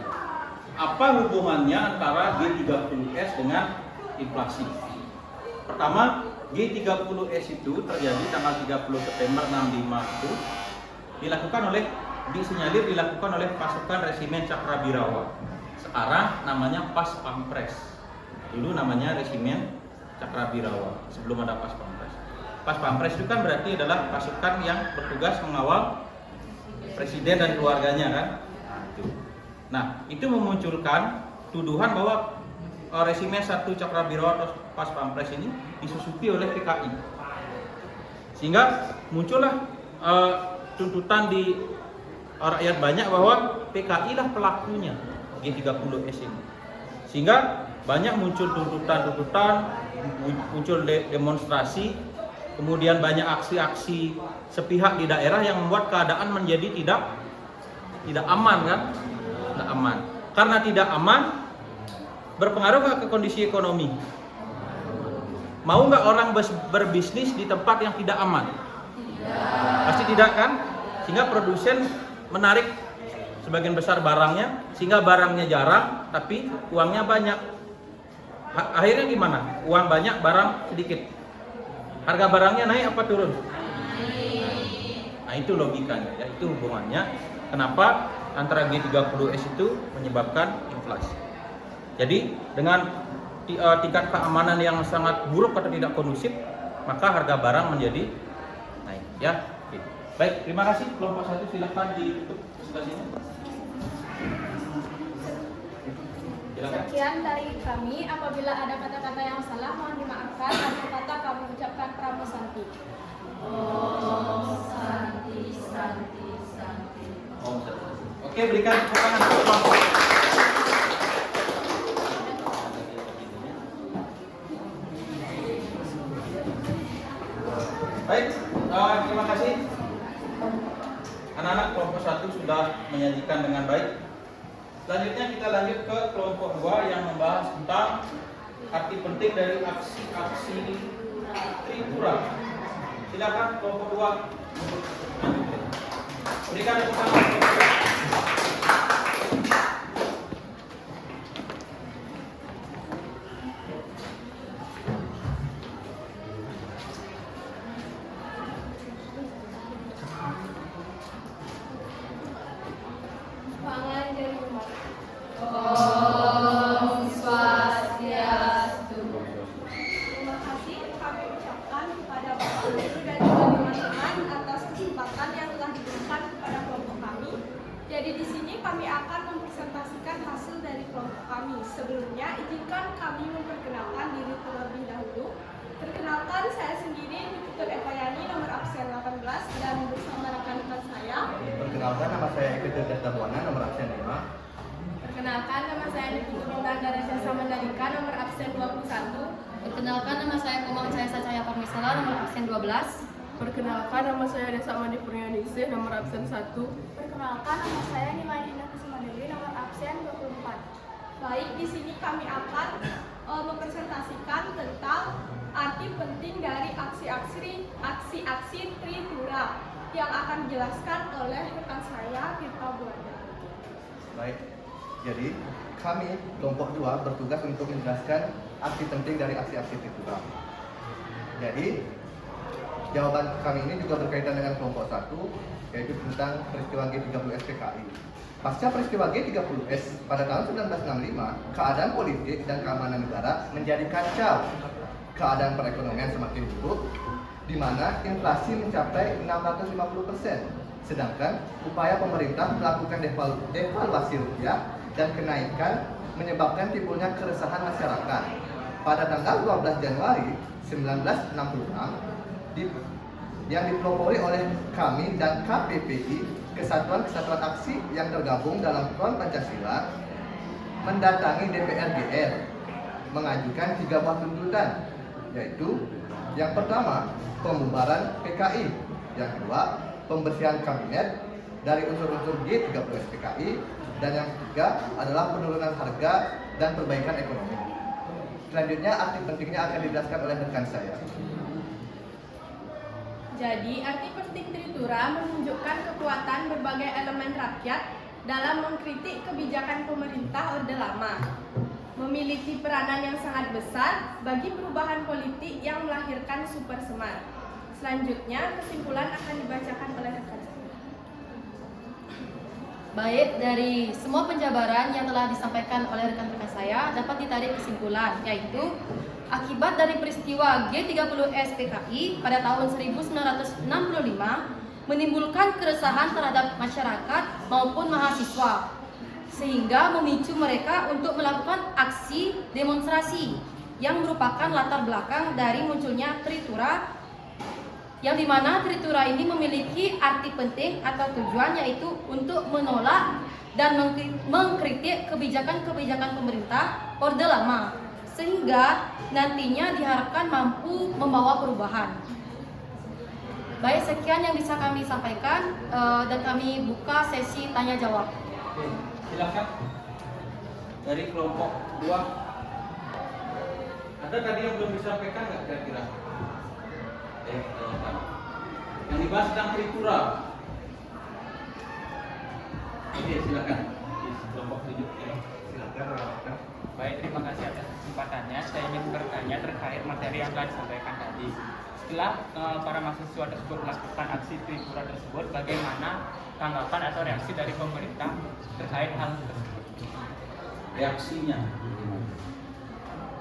Apa hubungannya antara G30S dengan inflasi? Pertama, G30S itu terjadi tanggal 30 September 65 itu disinyalir dilakukan oleh pasukan Resimen Cakrabirawa. Sekarang namanya Pas Pampres. Dulu namanya Resimen Cakrabirawa sebelum ada Pas Pampres. Pas Pampres itu kan berarti adalah pasukan yang bertugas mengawal presiden dan keluarganya kan. Nah, itu memunculkan tuduhan bahwa Resimen 1 Cakrabirawa atau Pas Pampres ini disusupi oleh PKI. Sehingga muncullah tuntutan di rakyat banyak bahwa PKI lah pelakunya G30S ini. Sehingga banyak muncul tuntutan-tuntutan, muncul demonstrasi, kemudian banyak aksi-aksi sepihak di daerah yang membuat keadaan menjadi tidak aman kan? Tidak aman. Karena tidak aman, berpengaruh nggak ke kondisi ekonomi? Mau nggak orang berbisnis di tempat yang tidak aman? Pasti tidak kan? Sehingga produsen menarik sebagian besar barangnya, sehingga barangnya jarang, tapi uangnya banyak. Akhirnya gimana? Uang banyak, barang sedikit. Harga barangnya naik apa turun? Nah itu logikanya, ya. Itu hubungannya. Kenapa antara G30S itu menyebabkan inflasi. Jadi dengan tingkat keamanan yang sangat buruk atau tidak kondusif, maka harga barang menjadi naik. Ya, oke. Baik, terima kasih. Kelompok 1 silakan ditutup sebelah sini. Silakan. Sekian dari kami. Apabila ada kata-kata yang salah, mohon dimaafkan. Akhir kata kami ucapkan Pramu Santi. Oh, Santi, Santi, Santi. Oh, oke, berikan tepuk tangan untuk kelompok. Baik, terima kasih. Anak-anak kelompok 1 sudah menyajikan dengan baik. Selanjutnya kita lanjut ke kelompok 2 yang membahas tentang arti penting dari aksi-aksi Tripura. Silakan kelompok 2. Berikan tepuk tangan. Sebelumnya, izinkan kami memperkenalkan diri terlebih dahulu. Perkenalkan, saya sendiri Dr. Eva Yani, nomor absen 18, dan bersama rekan-rekan saya. Perkenalkan, nama saya Eko Darmawana, nomor absen 5. Perkenalkan, nama saya Niputu Bintang Darajasa Samandalika, nomor absen 21. Perkenalkan, nama saya Komang Cahaya Cahaya Parmisala, nomor absen 12. Perkenalkan, nama saya Desa Mandi Purnianingsih, nomor absen 1. Perkenalkan, nama saya Nimani Indah Kusuma Dewi, nomor absen 24. Baik, di sini kami akan mempresentasikan tentang arti penting dari aksi-aksi Tritura yang akan dijelaskan oleh rekan saya, Tirta Buana. Baik, jadi kami kelompok 2 bertugas untuk menjelaskan arti penting dari aksi-aksi Tritura. Jadi, jawaban kami ini juga berkaitan dengan kelompok 1, yaitu tentang peristiwa G30S PKI. Pasca peristiwa G30S pada tahun 1965, keadaan politik dan keamanan negara menjadi kacau. Keadaan perekonomian semakin buruk, di mana inflasi mencapai 650%. Sedangkan upaya pemerintah melakukan devaluasi rupiah dan kenaikan menyebabkan timbulnya keresahan masyarakat. Pada tanggal 12 Januari 1966, yang dipelopori oleh kami dan KPPI, Kesatuan-Kesatuan Aksi yang tergabung dalam Front Pancasila, mendatangi DPR GR mengajukan 3 buah tuntutan, yaitu yang pertama, pembubaran PKI, yang kedua, pembersihan kabinet dari unsur-unsur G30S PKI, dan yang ketiga adalah penurunan harga dan perbaikan ekonomi. Selanjutnya, arti pentingnya akan dijelaskan oleh rekan saya. Jadi, arti penting Tritura menunjukkan kekuatan berbagai elemen rakyat dalam mengkritik kebijakan pemerintah Orde Lama. Memiliki peranan yang sangat besar bagi perubahan politik yang melahirkan Super Semar. Selanjutnya, kesimpulan akan dibacakan oleh rekan saya. Baik, dari semua penjabaran yang telah disampaikan oleh rekan-rekan saya dapat ditarik kesimpulan, yaitu akibat dari peristiwa G30S PKI pada tahun 1965 menimbulkan keresahan terhadap masyarakat maupun mahasiswa, sehingga memicu mereka untuk melakukan aksi demonstrasi yang merupakan latar belakang dari munculnya Tritura, yang dimana Tritura ini memiliki arti penting atau tujuan, yaitu untuk menolak dan mengkritik kebijakan-kebijakan pemerintah Orde Lama, sehingga nantinya diharapkan mampu membawa perubahan. Baik, sekian yang bisa kami sampaikan, dan kami buka sesi tanya jawab. Oke, silakan dari kelompok 2. Ada tadi yang belum disampaikan nggak kira-kira? Yang dibahas tentang Tritura. Oke, silakan. Kelompok 7. Silakan. Baik, terima kasih atas kesempatannya. Saya ingin bertanya terkait materi yang telah disampaikan tadi. Setelah para mahasiswa tersebut melakukan aksi Tritura tersebut, bagaimana tanggapan atau reaksi dari pemerintah terkait hal tersebut? Reaksinya bagaimana?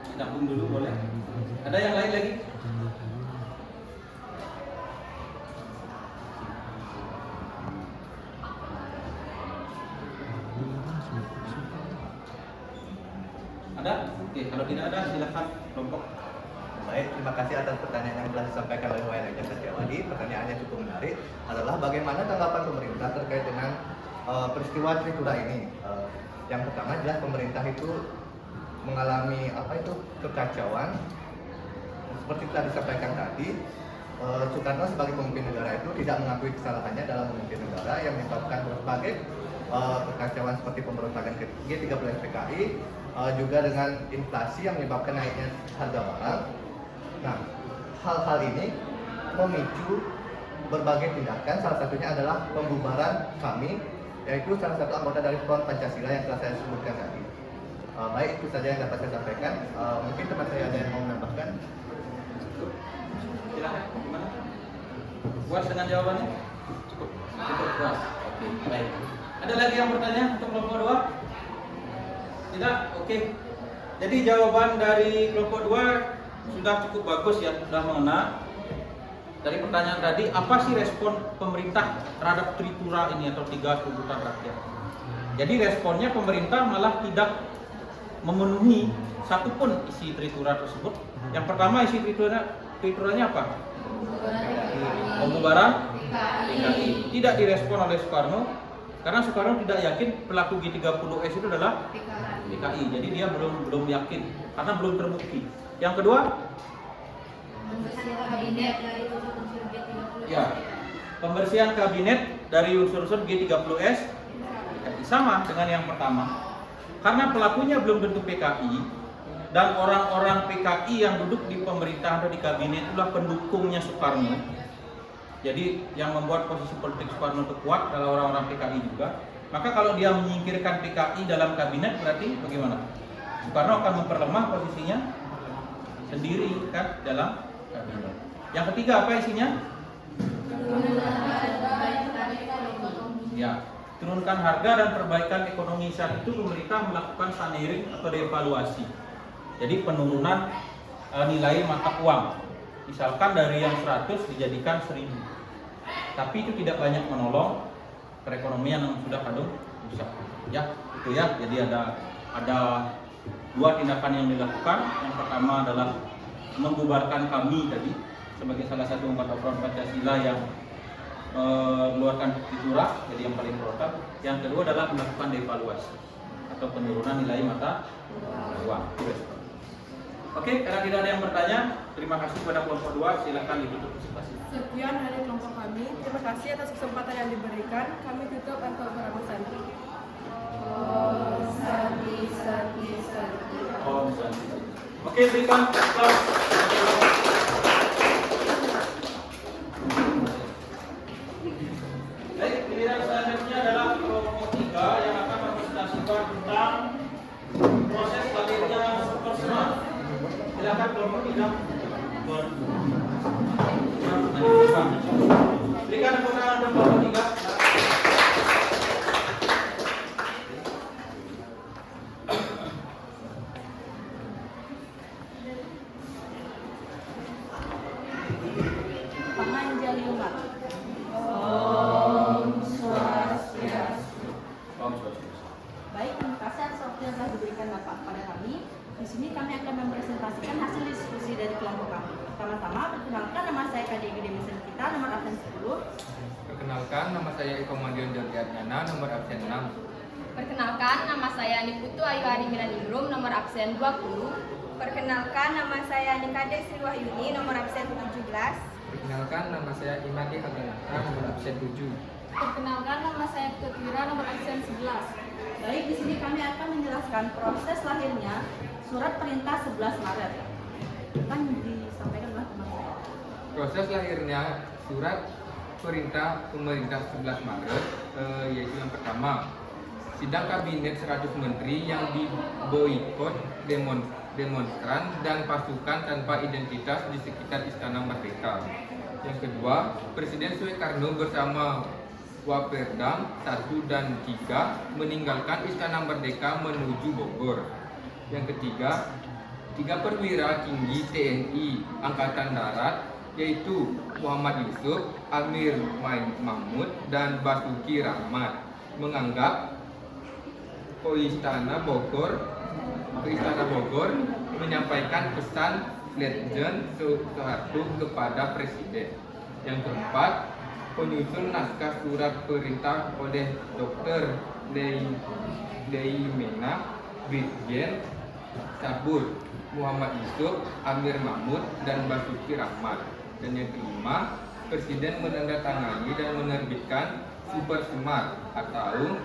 Ditampung dulu boleh? Ada yang lain lagi? Ada? Oke, kalau tidak ada silakan kelompok. Baik, terima kasih atas pertanyaan yang telah disampaikan oleh WNJ Setiawadi. Pertanyaannya cukup menarik, adalah bagaimana tanggapan pemerintah terkait dengan peristiwa Tritura ini. Yang pertama jelas pemerintah itu mengalami kekacauan. Seperti telah disampaikan tadi, Soekarno sebagai pemimpin negara itu tidak mengakui kesalahannya dalam memimpin negara, yang menyebabkan berbagai kekacauan seperti pemberontakan G30S PKI, juga dengan inflasi yang menyebabkan naiknya harga barang. Nah, hal-hal ini memicu berbagai tindakan, salah satunya adalah pembubaran kami, yaitu salah satu anggota dari Front Pancasila yang telah saya sebutkan tadi. Baik, itu saja yang dapat saya sampaikan. Mungkin teman saya ada yang mau menambahkan. Silakan, gimana? Puas dengan jawabannya? Cukup puas. Oke, baik. Ada lagi yang bertanya untuk kelompok 2? Tidak? Oke. Jadi jawaban dari kelompok 2 sudah cukup bagus ya, sudah mengena. Dari pertanyaan tadi, apa sih respon pemerintah terhadap Tritura ini atau 3 tuntutan rakyat? Jadi responnya pemerintah malah tidak memenuhi satupun isi tritura tersebut. Yang pertama isi trituranya apa? Pembubaran PKI. Tidak direspon oleh Soekarno karena Soekarno tidak yakin pelaku G30S itu adalah PKI. Jadi dia belum yakin karena belum terbukti. Yang kedua, ya, pembersihan kabinet dari unsur-unsur G30S sama dengan yang pertama. Karena pelakunya belum tentu PKI dan orang-orang PKI yang duduk di pemerintahan atau di kabinet itulah pendukungnya Soekarno. Jadi yang membuat posisi politik Soekarno itu kuat adalah orang-orang PKI juga. Maka kalau dia menyingkirkan PKI dalam kabinet berarti bagaimana? Soekarno akan memperlemah posisinya sendiri kan dalam kabinet. Yang ketiga apa isinya? Ya, turunkan harga dan perbaikan ekonomi. Saat itu pemerintah melakukan sunering atau devaluasi. Jadi penurunan nilai mata uang. Misalkan dari yang 100 dijadikan 1000. Tapi itu tidak banyak menolong perekonomian yang sudah kadung rusak. Ya, itu ya. Jadi ada dua tindakan yang dilakukan. Yang pertama adalah membubarkan kami tadi sebagai salah satu anggota Front Pancasila yang mengeluarkan tritura, jadi yang paling protak. Yang kedua adalah melakukan devaluasi atau penurunan nilai mata uang. Oke, karena tidak ada yang bertanya, terima kasih kepada kelompok 2. Silakan ditutup presentasi. Sekian dari kelompok kami. Terima kasih atas kesempatan yang diberikan. Kami tutup untuk beramah santi. Om Santi. Oke, berikan aplaus. Baik, giliran selanjutnya adalah kelompok 3 yang akan mempresentasikan tentang proses lahirnya Super Smart. Silakan kelompok 3. Berikan tepuk tangan untuk kelompok 3. Panganjaliumat. Baik, terima kasih atas waktu yang telah diberikan Bapak kepada kami. Di sini kami akan mempresentasikan hasil diskusi dari kelompok kami. Pertama-tama, perkenalkan nama saya KDG Demesan kita, nomor absen 10. Perkenalkan, nama saya Eko Madiun Jordiatnyana, nomor absen 6. Perkenalkan, nama saya Niputu Ayu Ari Miraningrum, nomor absen 20. Perkenalkan, nama saya Nikade Sri Wahyuni, nomor absen 17. Perkenalkan, nama saya Imadi Aganata, nomor absen 7. Perkenalkan, nama saya Tutwira, nomor absen 11. Baik, di sini kami akan menjelaskan proses lahirnya Surat Perintah 11 Maret. Akan disampaikan oleh teman saya. Proses lahirnya surat perintah pemerintah 11 Maret yaitu yang pertama, sidang kabinet 100 menteri yang diboikot demonstran dan pasukan tanpa identitas di sekitar Istana Merdeka. Yang kedua, Presiden Soekarno bersama Waperdam 1 dan 3 meninggalkan Istana Merdeka menuju Bogor. Yang ketiga, 3 perwira tinggi TNI Angkatan Darat yaitu Muhammad Yusuf, Amir Mahmud, dan Basuki Rahmat menganggap ke Istana Bogor menyampaikan pesan Letjen Soeharto kepada Presiden. Yang keempat, penyusun naskah surat perintah oleh Dr. Leimena, Brigjen Sabur, Muhammad Yusuf, Amir Mahmud, dan Basuki Rahmat. Dan yang kelima, Presiden menandatangani dan menerbitkan Super Smart atau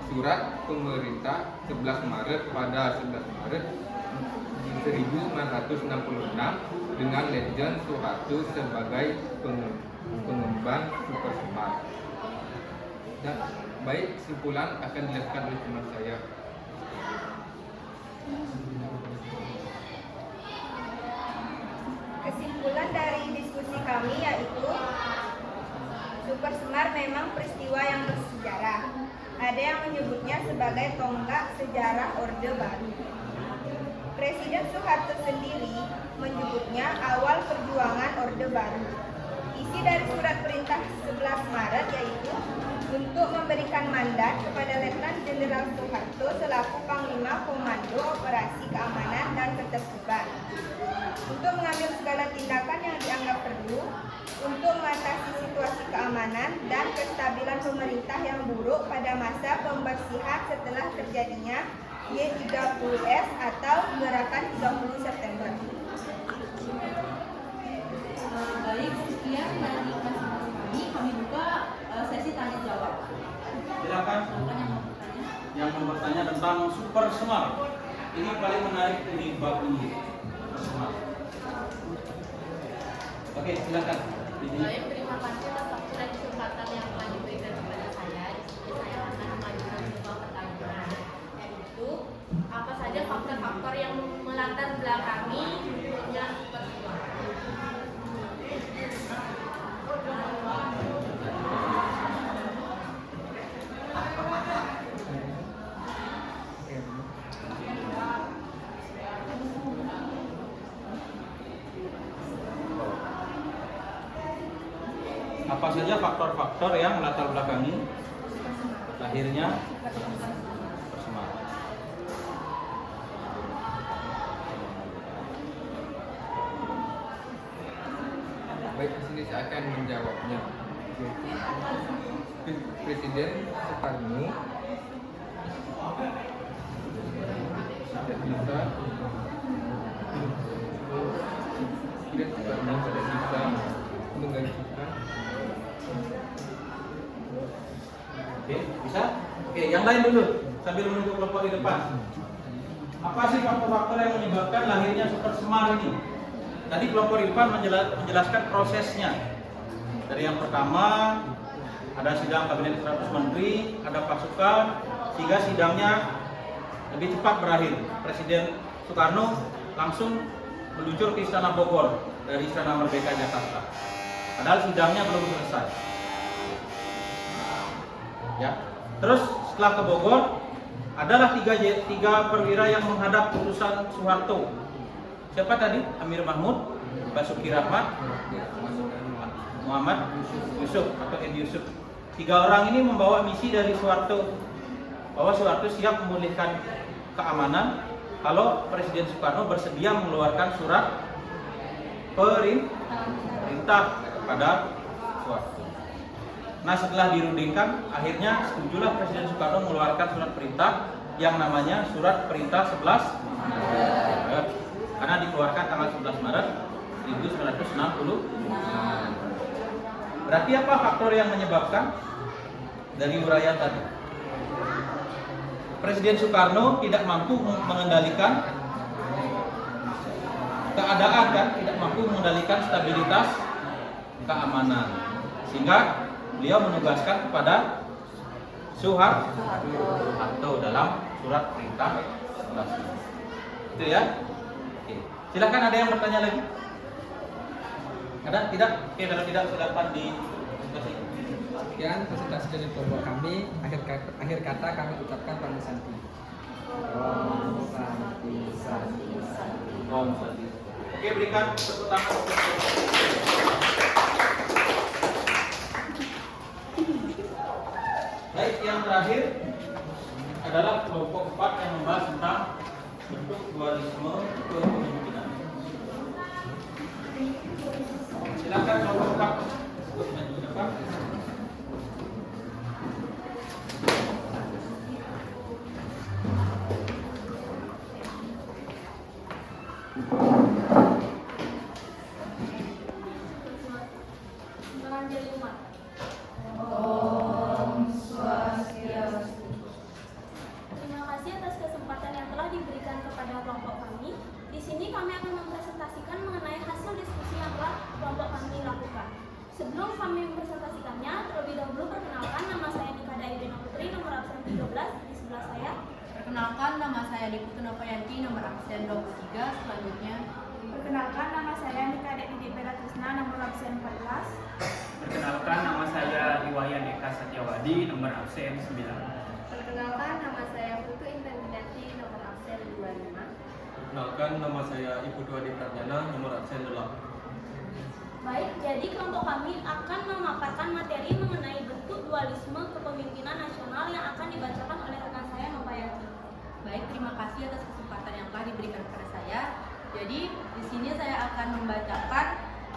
Surat Pemerintah 11 Maret pada 11 Maret 1966 dengan Letjen Soeharto sebagai pengembang Super Smart. Dan baik, kesimpulan akan dijelaskan oleh teman saya. Kesimpulan dari diskusi kami yaitu Super Semar memang peristiwa yang bersejarah. Ada yang menyebutnya sebagai tonggak sejarah Orde Baru. Presiden Soeharto sendiri menyebutnya awal perjuangan Orde Baru. Isi dari surat perintah 11 Maret yaitu untuk memberikan mandat kepada Letnan Jenderal Soeharto selaku Panglima Komando keamanan dan kestabilan pemerintah yang buruk pada masa pembersihan setelah terjadinya G30S atau Gerakan 30 September. Baik, sekian dari kami. Kami buka sesi tanya jawab. Silakan yang mau bertanya tentang super smart. Ini paling menarik di bab ini. Super smart. Oke, silakan. Baik, terima kasih atas waktu dan kesempatan yang telah diberikan kepada saya. Saya akan mengajukan sebuah pertanyaan, yaitu apa saja faktor-faktor yang melatar belakangi munculnya super smart? Apa saja faktor-faktor yang melatar belakangi lahirnya super smart? Baik, di sini saya akan menjawabnya. Presiden Soekarno tidak bisa menggantikan. Oke, bisa? Oke, yang lain dulu sambil menunggu kelompok di depan. Apa sih faktor-faktor yang menyebabkan lahirnya super smart ini? Tadi kelompok di depan menjelaskan prosesnya. Dari yang pertama ada sidang kabinet 100 menteri, ada pasukan, sehingga sidangnya lebih cepat berakhir. Presiden Soekarno langsung meluncur ke Istana Bogor dari Istana Merdeka Jakarta. Padahal sidangnya belum selesai. Ya. Terus setelah ke Bogor, adalah tiga perwira yang menghadap putusan Soeharto. Siapa tadi? Amir Mahmud, Basuki Rahmat, Muhammad Yusuf atau Edi Yusuf. 3 orang ini membawa misi dari Soeharto bahwa Soeharto siap memulihkan keamanan kalau Presiden Soekarno bersedia mengeluarkan surat perintah kepada Soeharto. Nah, setelah dirundingkan, akhirnya setujulah Presiden Soekarno mengeluarkan surat perintah yang namanya Surat Perintah 11 Maret, karena dikeluarkan tanggal 11 Maret 1960. Berarti apa faktor yang menyebabkan dari uraian tadi? Presiden Soekarno tidak mampu mengendalikan keadaan, kan? Tidak mampu mengendalikan stabilitas keamanan, sehingga beliau menugaskan kepada Soeharto dalam surat perintah 11. Itu ya. Oke. Silakan, ada yang bertanya lagi? Ada? Tidak? Oke, kalau tidak silakan di diskusi. Sekian presentasi dari kelompok kami. Akhir kata kami ucapkan Om Santi. Om Santi, Santi, Santi. Om Santi. Oke, berikan tepuk tangan. Baik, yang terakhir adalah kelompok 4 yang membahas tentang bentuk dualisme kepemimpinan. Silakan kelompok 4 untuk maju ke depan. Terima kasih atas kesempatan yang telah diberikan kepada kelompok kami. Di sini kami akan mempresentasikan mengenai hasil diskusi yang telah kelompok kami lakukan. Sebelum kami mempresentasikannya, terlebih dahulu perkenalkan, nama saya Nikada Irina Putri, nomor absen 13 di sebelah saya. Perkenalkan, nama saya Diputu Novayanti, nomor absen 23. Selanjutnya, Perkenalkan, nama saya Nikada Didi Bella Trisna, nomor absen 14. Perkenalkan, nama saya Iwayan Eka Satyawadi, nomor absen 9. Perkenalkan, nama saya Putu Intan Widanti, nomor absen 25. Perkenalkan, nama saya Ibu Dwadi Pratjana, nomor absen 8. Baik, jadi kelompok kami akan memaparkan materi mengenai bentuk dualisme kepemimpinan nasional yang akan dibacakan oleh rekan saya Novayanti. baik, terima kasih atas kesempatan yang telah diberikan kepada saya. Jadi, di sini saya akan membacakan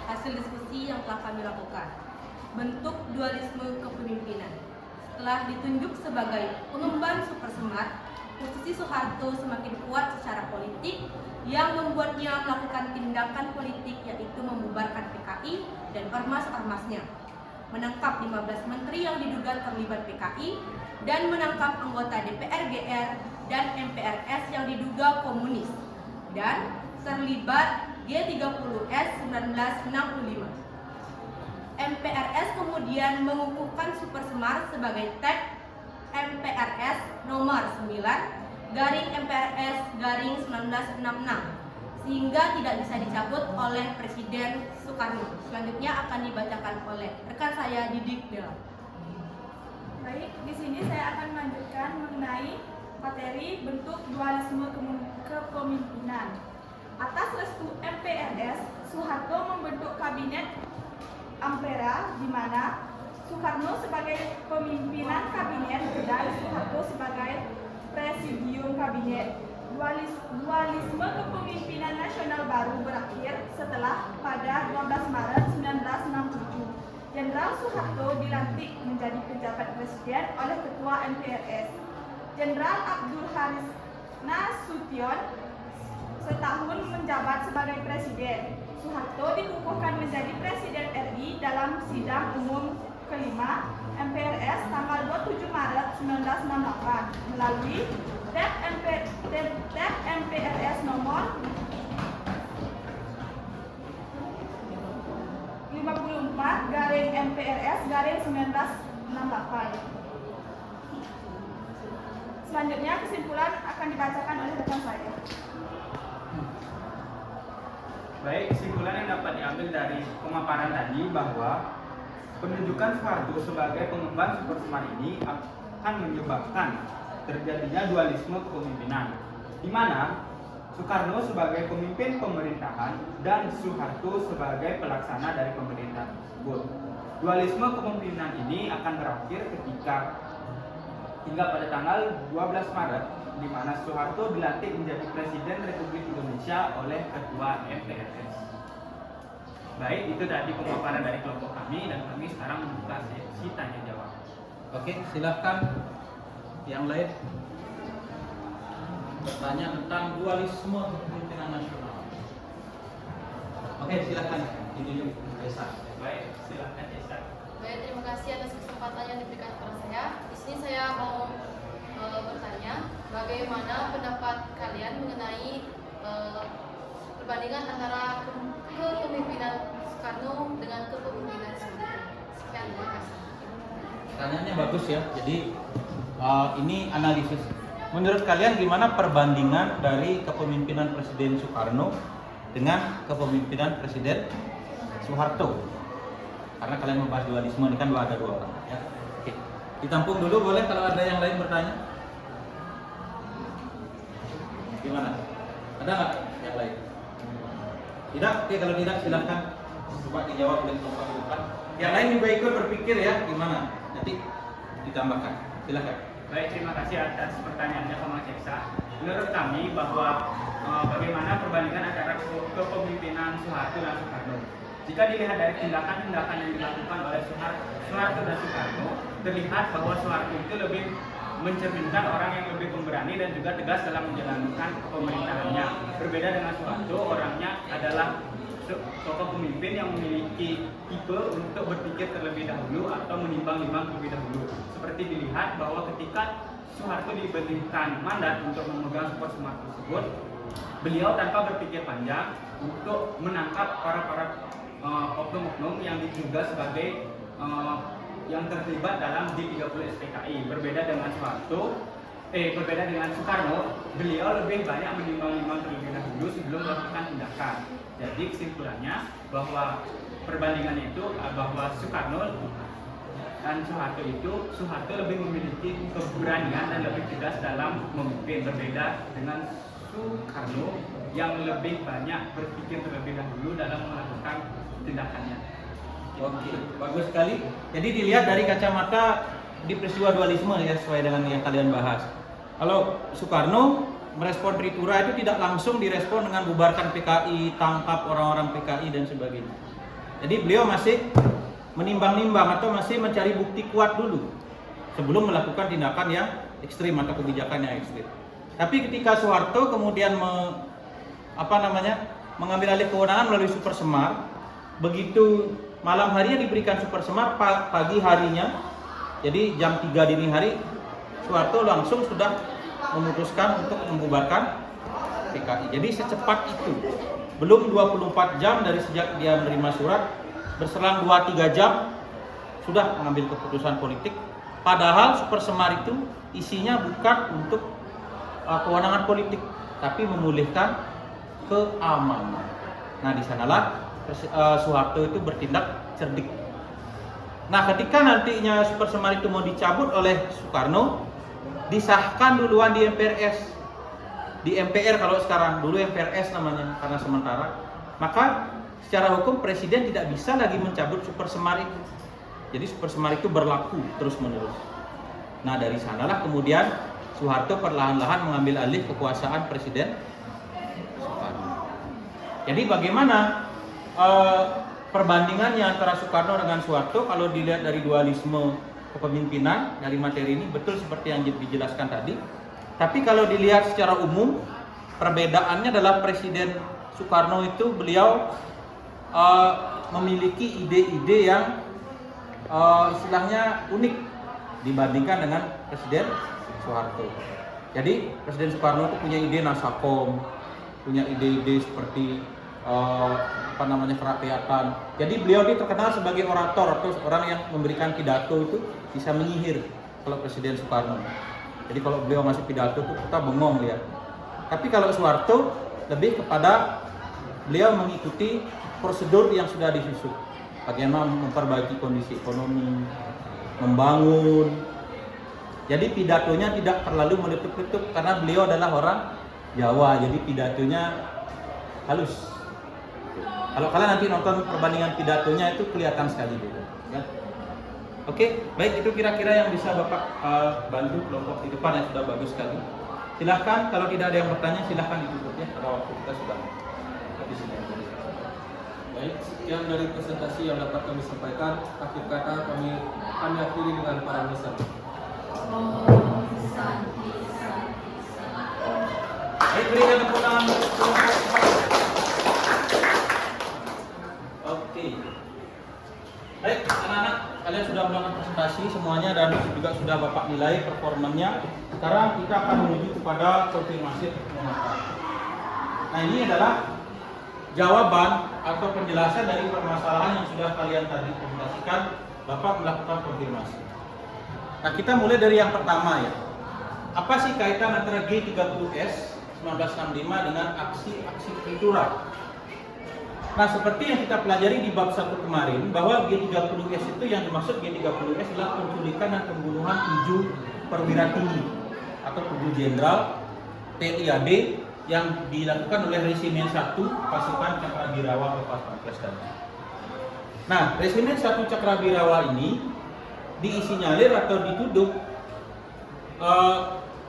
hasil diskusi yang telah kami lakukan. bentuk dualisme kepemimpinan. Setelah ditunjuk sebagai pengemban super smart, posisi Soeharto semakin kuat secara politik yang membuatnya melakukan tindakan politik yaitu membubarkan PKI dan ormas-ormasnya, menangkap 15 menteri yang diduga terlibat PKI, dan menangkap anggota DPR GR dan MPRS yang diduga komunis, dan terlibat G30S 1965. MPRS kemudian mengukuhkan Super Smart sebagai tag MPRS nomor 9/MPRS/1966 sehingga tidak bisa dicabut oleh Presiden Soekarno. Selanjutnya akan dibacakan oleh rekan saya Didik Bella. Baik, di sini saya akan melanjutkan mengenai materi bentuk dualisme kepemimpinan. Atas restu MPRS, Soeharto membentuk kabinet Ampera, di mana Soekarno sebagai pemimpinan kabinet dan Soeharto sebagai presidium kabinet. Dualisme kepemimpinan nasional baru berakhir setelah pada 12 Maret 1967 Jenderal Soeharto dilantik menjadi pejabat presiden oleh Ketua MPRS. Jenderal Abdul Haris Nasution setahun menjabat sebagai presiden. Soeharto dikukuhkan menjadi Presiden RI dalam sidang umum kelima MPRS tanggal 27 Maret 1968 melalui Tap MPRS nomor 54/MPRS/1968. Selanjutnya kesimpulan akan dibacakan oleh rekan saya. Baik, kesimpulan yang dapat diambil dari pemaparan tadi bahwa penunjukan Soeharto sebagai pengemban Super Smart ini akan menyebabkan terjadinya dualisme kepemimpinan, di mana Soekarno sebagai pemimpin pemerintahan dan Soeharto sebagai pelaksana dari pemerintahan tersebut. Dualisme kepemimpinan ini akan berakhir ketika hingga pada tanggal 12 Maret di mana Soeharto dilantik menjadi Presiden Republik Indonesia oleh Ketua MPRS. Baik, itu tadi pemaparan dari kelompok kami dan kami sekarang membuka sesi tanya jawab. Oke, silakan yang lain bertanya tentang dualisme kepemimpinan nasional. Oke, silakan ditunjuk Desa. Baik, silakan Desa. Baik, terima kasih atas kesempatan yang diberikan kepada saya. Di sini saya mau bertanya, bagaimana pendapat kalian mengenai perbandingan antara kepemimpinan Soekarno dengan kepemimpinan SBY? Sekian, terima kasih. Pertanyaannya bagus ya. Jadi ini analisis. Menurut kalian gimana perbandingan dari kepemimpinan Presiden Soekarno dengan kepemimpinan Presiden Soeharto? Karena kalian membahas dualisme ini kan ada dua orang. Ya. Oke. Ditampung dulu boleh kalau ada yang lain bertanya. Gimana? Ada nggak yang lain? Tidak? Oke, kalau tidak silahkan coba dijawab oleh kelompok depan. Yang lain juga ikut berpikir ya, gimana? Nanti ditambahkan. Silahkan. Baik, terima kasih atas pertanyaannya Kang Ceksa. Menurut kami bahwa bagaimana perbandingan antara kepemimpinan Soeharto dan Soekarno. Jika dilihat dari tindakan-tindakan yang dilakukan oleh Soeharto dan Soekarno, terlihat bahwa Soeharto itu lebih mencerminkan orang yang lebih pemberani dan juga tegas dalam menjalankan pemerintahannya. Berbeda dengan Soeharto, orangnya adalah tokoh pemimpin yang memiliki tipe untuk berpikir terlebih dahulu atau menimbang-nimbang terlebih dahulu. Seperti dilihat bahwa ketika Soeharto diberikan mandat untuk memegang Super Smart tersebut, beliau tanpa berpikir panjang untuk menangkap para oknum-oknum yang diduga sebagai yang terlibat dalam G30 SPKI. Berbeda dengan Soekarno, beliau lebih banyak menimbang-nimbang terlebih dahulu sebelum melakukan tindakan. Jadi kesimpulannya bahwa perbandingannya itu bahwa Soekarno dan Soeharto lebih memiliki keberanian dan lebih tegas dalam memimpin, berbeda dengan Soekarno yang lebih banyak berpikir terlebih dahulu dalam melakukan tindakannya. Oke, bagus sekali. Jadi dilihat dari kacamata di peristiwa dualisme ya, sesuai dengan yang kalian bahas. Kalau Soekarno merespon Trikura itu tidak langsung direspon dengan bubarkan PKI, tangkap orang-orang PKI dan sebagainya. Jadi beliau masih menimbang-nimbang atau masih mencari bukti kuat dulu sebelum melakukan tindakan yang ekstrim atau kebijakan yang ekstrim. Tapi ketika Soeharto kemudian mengambil alih kewenangan melalui Super Semar, begitu malam harinya diberikan Super Semar, pagi harinya, jadi jam 3 dini hari, Soeharto langsung sudah memutuskan untuk membubarkan PKI. Jadi secepat itu, belum 24 jam dari sejak dia menerima surat, berselang 2-3 jam sudah mengambil keputusan politik. Padahal Super Semar itu isinya bukan untuk kewenangan politik, tapi memulihkan keamanan. Nah, di sanalah Soeharto itu bertindak cerdik. Nah, ketika nantinya Super Semar itu mau dicabut oleh Soekarno, disahkan duluan di MPRS. Di MPR kalau sekarang, dulu MPRS namanya karena sementara. Maka secara hukum presiden tidak bisa lagi mencabut Super Semar itu. Jadi Super Semar itu berlaku terus-menerus. Nah, dari sanalah kemudian Soeharto perlahan-lahan mengambil alih kekuasaan Presiden Soekarno. Jadi bagaimana perbandingannya antara Soekarno dengan Soeharto kalau dilihat dari dualisme kepemimpinan dari materi ini betul seperti yang dijelaskan tadi. Tapi kalau dilihat secara umum, perbedaannya adalah Presiden Soekarno itu beliau memiliki ide-ide yang istilahnya unik dibandingkan dengan Presiden Soeharto. Jadi Presiden Soekarno itu punya ide Nasakom, punya ide-ide seperti kerakyatan. Jadi beliau ini terkenal sebagai orator atau orang yang memberikan pidato itu bisa menyihir kalau Presiden Soekarno. Jadi kalau beliau masih pidato itu kita bengong lihat. Tapi kalau Soeharto lebih kepada beliau mengikuti prosedur yang sudah disusun. Bagaimana memperbaiki kondisi ekonomi, membangun. Jadi pidatonya tidak terlalu meletup-letup karena beliau adalah orang Jawa, jadi pidatonya halus. Kalau kalian nanti nonton perbandingan pidatonya itu kelihatan sekali gitu, ya. Oke, baik, itu kira-kira yang bisa Bapak bantu kelompok di depan yang sudah bagus sekali. Silahkan, kalau tidak ada yang bertanya silahkan ditutup ya, karena waktu kita sudah habis ini. Baik, sekian dari presentasi yang dapat kami sampaikan. Akhir kata kami akhiri dengan parangisan. Baik, berikan tepuk tangan. Oke. Baik, anak-anak, kalian sudah melakukan presentasi semuanya dan juga sudah Bapak nilai performanya. Sekarang kita akan menuju kepada konfirmasi pengamatan. Nah, ini adalah jawaban atau penjelasan dari permasalahan yang sudah kalian tadi presentasikan. Bapak melakukan konfirmasi. Nah, kita mulai dari yang pertama ya. Apa sih kaitan antara G30S 1965 dengan aksi-aksi kultural? Nah, seperti yang kita pelajari di bab 1 kemarin, bahwa G30S itu yang dimaksud G30S adalah penculikan dan pembunuhan 7 perwira tinggi atau 7 jenderal TNI AD yang dilakukan oleh Resimen 1 pasukan Cakrabirawa Lepas Pampres tadi. Nah, Resimen 1 Cakrabirawa ini disinyalir atau dituduh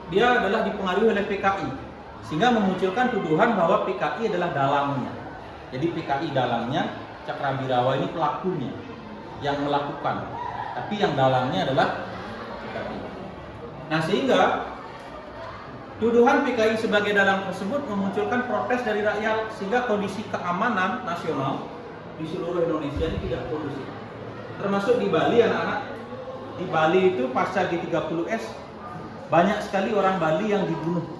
dia adalah dipengaruhi oleh PKI, sehingga memunculkan tuduhan bahwa PKI adalah dalangnya. Jadi PKI dalangnya, Cakrabirawa ini pelakunya yang melakukan, tapi yang dalangnya adalah PKI. Nah, sehingga tuduhan PKI sebagai dalang tersebut memunculkan protes dari rakyat, sehingga kondisi keamanan nasional di seluruh Indonesia ini tidak kondusif. Termasuk di Bali, anak-anak. Di Bali itu pasca G30S banyak sekali orang Bali yang dibunuh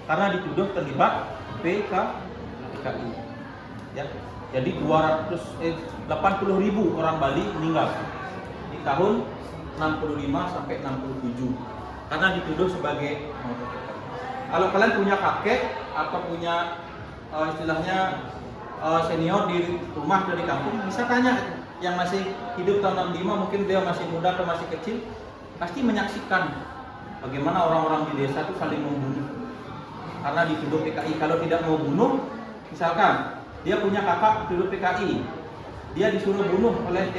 karena dituduh terlibat PKI. Ya. Jadi 80.000 orang Bali meninggal di tahun 65 sampai 67 karena dituduh sebagai. Kalau kalian punya kakek atau punya istilahnya senior di rumah atau di kampung, bisa tanya yang masih hidup tahun 65, mungkin dia masih muda atau masih kecil, pasti menyaksikan bagaimana orang-orang di desa itu saling membunuh karena dituduh PKI. Kalau tidak mau bunuh, misalkan dia punya kakak dituduh PKI, dia disuruh bunuh oleh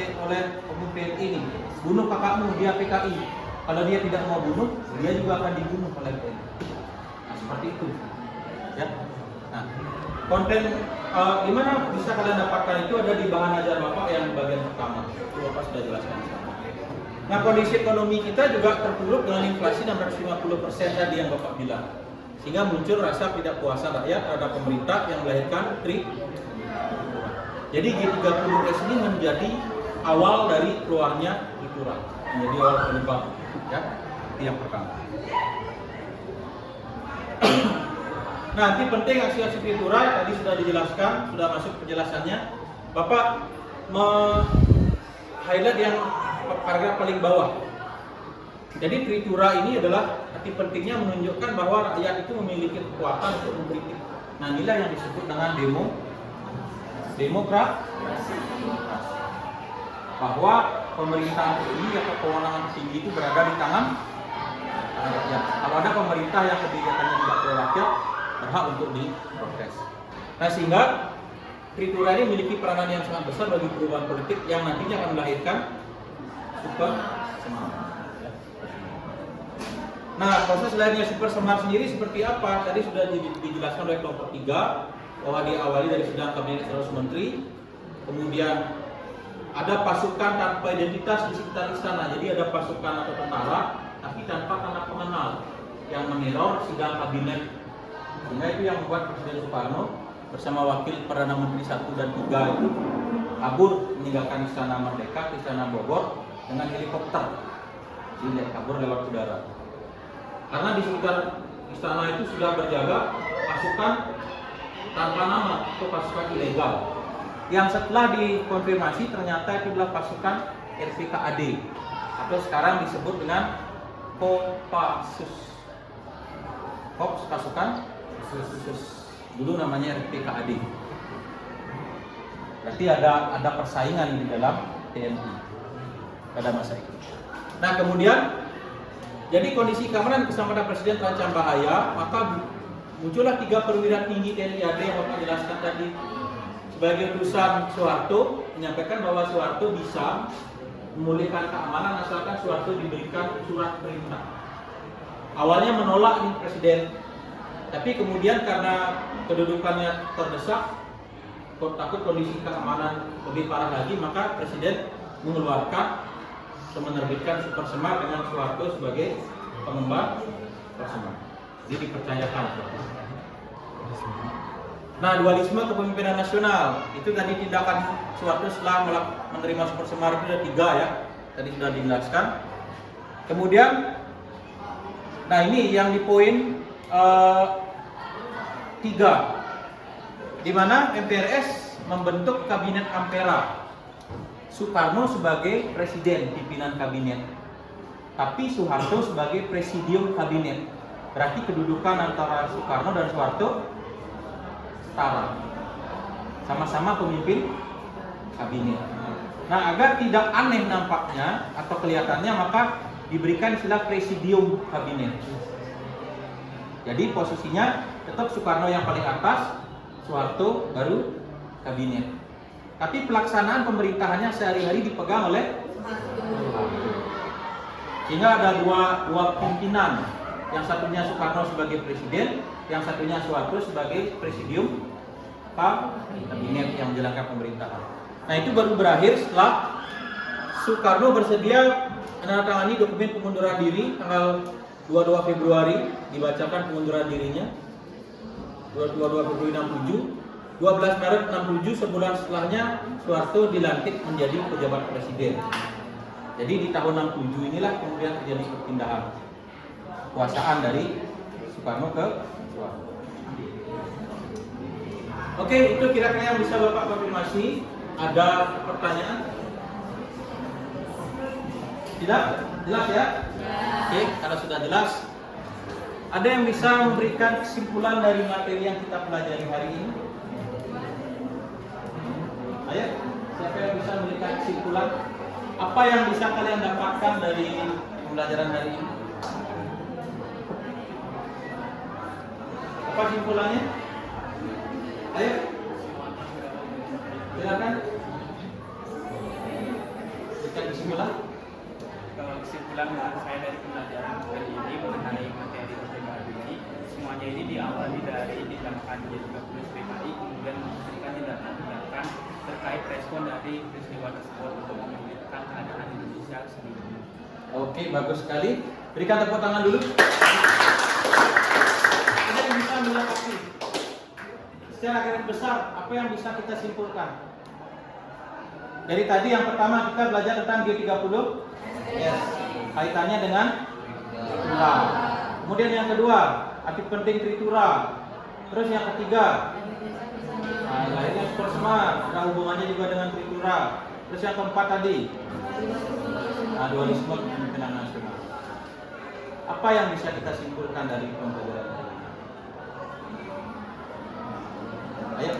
pemimpin ini, bunuh kakakmu, dia PKI. Kalau dia tidak mau bunuh, dia juga akan dibunuh oleh PKI. Nah, seperti itu, ya. Nah, konten gimana bisa kalian dapatkan itu ada di bahan ajar Bapak yang bagian pertama. Itu Bapak sudah jelaskan di sana. Nah, kondisi ekonomi kita juga terpuruk dengan inflasi 650% tadi yang Bapak bilang. Sehingga muncul rasa tidak puasa rakyat terhadap pemerintah yang melahirkan Tripura. Jadi G30S ini menjadi awal dari keluarnya Tripura, menjadi awal penyebab, ya. Itu yang pertama. Nah, nanti penting aksi-aksi Tripura tadi sudah dijelaskan, sudah masuk penjelasannya. Bapak highlight yang paragraf paling bawah. Jadi Tripura ini adalah arti pentingnya menunjukkan bahwa rakyat itu memiliki kekuatan untuk mengkritik. Nah, inilah yang disebut dengan demokrasi. Bahwa pemerintahan tinggi atau kewenangan tinggi itu berada di tangan rakyat. Kalau ada pemerintah yang kebijakannya tidak pro rakyat, berhak untuk diprotes. Nah, sehingga Tripura ini memiliki peranan yang sangat besar bagi perubahan politik yang nantinya akan melahirkan Super Semar. Nah, proses lahirnya Super Semar sendiri seperti apa? Tadi sudah dijelaskan oleh kelompok 3 bahwa diawali dari sidang kabinet 100 menteri, kemudian ada pasukan tanpa identitas di sekitar istana. Jadi ada pasukan atau tentara, tapi tanpa tanda pengenal yang meneror sidang kabinet. Sehingga itu yang membuat Presiden Soekarno bersama wakil Perdana Menteri 1 dan 3 itu kabur meninggalkan Istana Merdeka ke Istana Bogor dengan helikopter. Jadi kabur lewat udara. Karena di sekitar istana itu sudah berjaga pasukan tanpa nama atau pasukan ilegal. Yang setelah dikonfirmasi ternyata itu adalah pasukan RPKAD atau sekarang disebut dengan Kopassus. Kops pasukan khusus. Dulu namanya RPKAD. Berarti ada persaingan di dalam TNI pada masa itu. Nah, kemudian jadi kondisi keamanan keselamatan Presiden terancam bahaya, maka muncullah 3 perwira tinggi TNI AD yang Bapak jelaskan tadi. Sebagai utusan Soeharto menyampaikan bahwa Soeharto bisa memulihkan keamanan asalkan Soeharto diberikan surat perintah. Awalnya menolak nih Presiden, tapi kemudian karena kedudukannya terdesak, takut kondisi keamanan lebih parah lagi, maka Presiden mengeluarkan atau menerbitkan Super Semar dengan Soeharto sebagai pengemban Super Semar. Jadi dipercayakan. Nah, dualisme kepemimpinan nasional itu tadi tindakan Soeharto setelah menerima Super Semar itu ada 3 ya, tadi sudah dijelaskan. Kemudian, nah ini yang di poin 3, di mana MPRS membentuk Kabinet Ampera. Soekarno sebagai presiden pimpinan kabinet, tapi Soeharto sebagai presidium kabinet. Berarti kedudukan antara Soekarno dan Soeharto setara, sama-sama pemimpin kabinet. Nah, agar tidak aneh nampaknya atau kelihatannya, maka diberikan istilah presidium kabinet. Jadi posisinya tetap Soekarno yang paling atas, Soeharto baru kabinet. Tapi pelaksanaan pemerintahannya sehari-hari dipegang oleh Soeharto. Sehingga ada dua pimpinan, yang satunya Soekarno sebagai presiden, yang satunya Soeharto sebagai presidium kabinet yang menjalankan pemerintahan. Nah, itu baru berakhir setelah Soekarno bersedia menandatangani dokumen pengunduran diri tanggal 22 Februari, dibacakan pengunduran dirinya 22 Februari 67. 12 Maret 67, sebulan setelahnya Soeharto dilantik menjadi pejabat presiden. Jadi di tahun 67 inilah kemudian terjadi perpindahan kekuasaan dari Soekarno ke Soeharto. Oke, itu kira-kira yang bisa Bapak konfirmasi. Ada pertanyaan? Tidak? Jelas ya? Oke, kalau sudah jelas, ada yang bisa memberikan kesimpulan dari materi yang kita pelajari hari ini? Ayo, siapa yang bisa memberikan kesimpulan? Apa yang bisa kalian dapatkan dari pembelajaran hari ini? Apa kesimpulannya? Ayo, silakan. Berikan kesimpulan. Kalau kesimpulan menurut saya dari pembelajaran hari ini mengenai materi Orde Baru ini, semuanya ini diawali dari yang G30 SPKI kemudian memberikan tindakan-tindakan terkait respon dari peristiwa tersebut untuk memulihkan keadaan Indonesia sendiri. Oke, bagus sekali. Berikan tepuk tangan dulu. Ada yang bisa melengkapi secara garis besar apa yang bisa kita simpulkan? Dari tadi yang pertama kita belajar tentang G30 yes. Kaitannya dengan tritura. Kemudian yang kedua, arti penting tritura. Terus yang ketiga, lahirnya supersemar, ada hubungannya juga dengan tritura. Terus yang keempat tadi, dualisme kepemimpinan nasional. Apa yang bisa kita simpulkan dari pembelajaran ini? Ayo,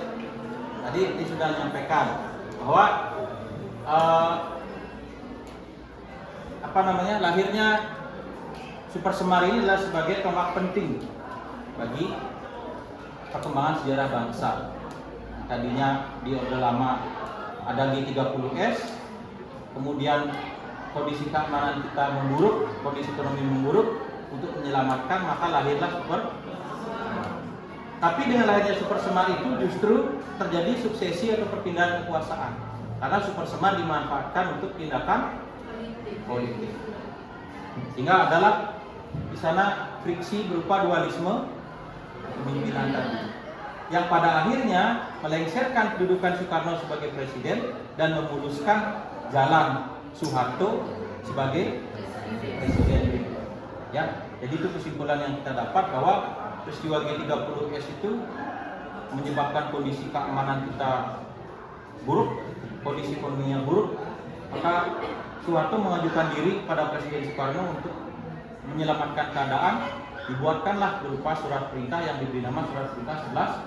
tadi ini sudah menyampaikan bahwa lahirnya Supersemar ini adalah sebagai tonggak penting bagi perkembangan sejarah bangsa. Tadinya di Orde Lama ada G30S, kemudian kondisi keamanan kita memburuk, kondisi ekonomi memburuk, untuk menyelamatkan maka lahirlah Supersemar. Tapi dengan lahirnya Supersemar itu justru terjadi suksesi atau perpindahan kekuasaan, karena Supersemar dimanfaatkan untuk tindakan politik, sehingga adalah di sana friksi berupa dualisme kepemimpinan tadi, yang pada akhirnya melengsarkan kedudukan Soekarno sebagai presiden dan memuluskan jalan Soeharto sebagai presiden. Ya, jadi itu kesimpulan yang kita dapat bahwa peristiwa G30S itu menyebabkan kondisi keamanan kita buruk, kondisi ekonominya buruk, maka Soeharto mengajukan diri pada Presiden Soekarno untuk menyelamatkan keadaan. Dibuatkanlah berupa surat perintah yang diberi nama Surat Perintah 11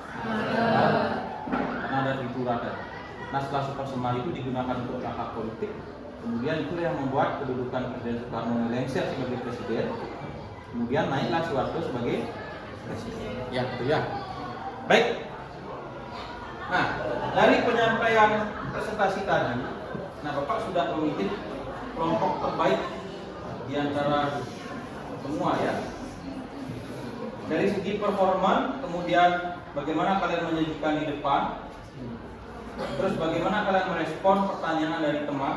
karena ada tritura tadi. Nah, setelah Supersemar itu digunakan untuk langkah politik, kemudian itu yang membuat kedudukan Presiden Soekarno lengser sebagai presiden. Kemudian naiklah Soeharto sebagai presiden. Ya, itu ya. Baik. Nah, dari penyampaian presentasi tadi, nah Bapak sudah memilih kelompok terbaik di antara semua ya. Dari segi performa, kemudian bagaimana kalian menyajikan di depan, terus bagaimana kalian merespon pertanyaan dari teman.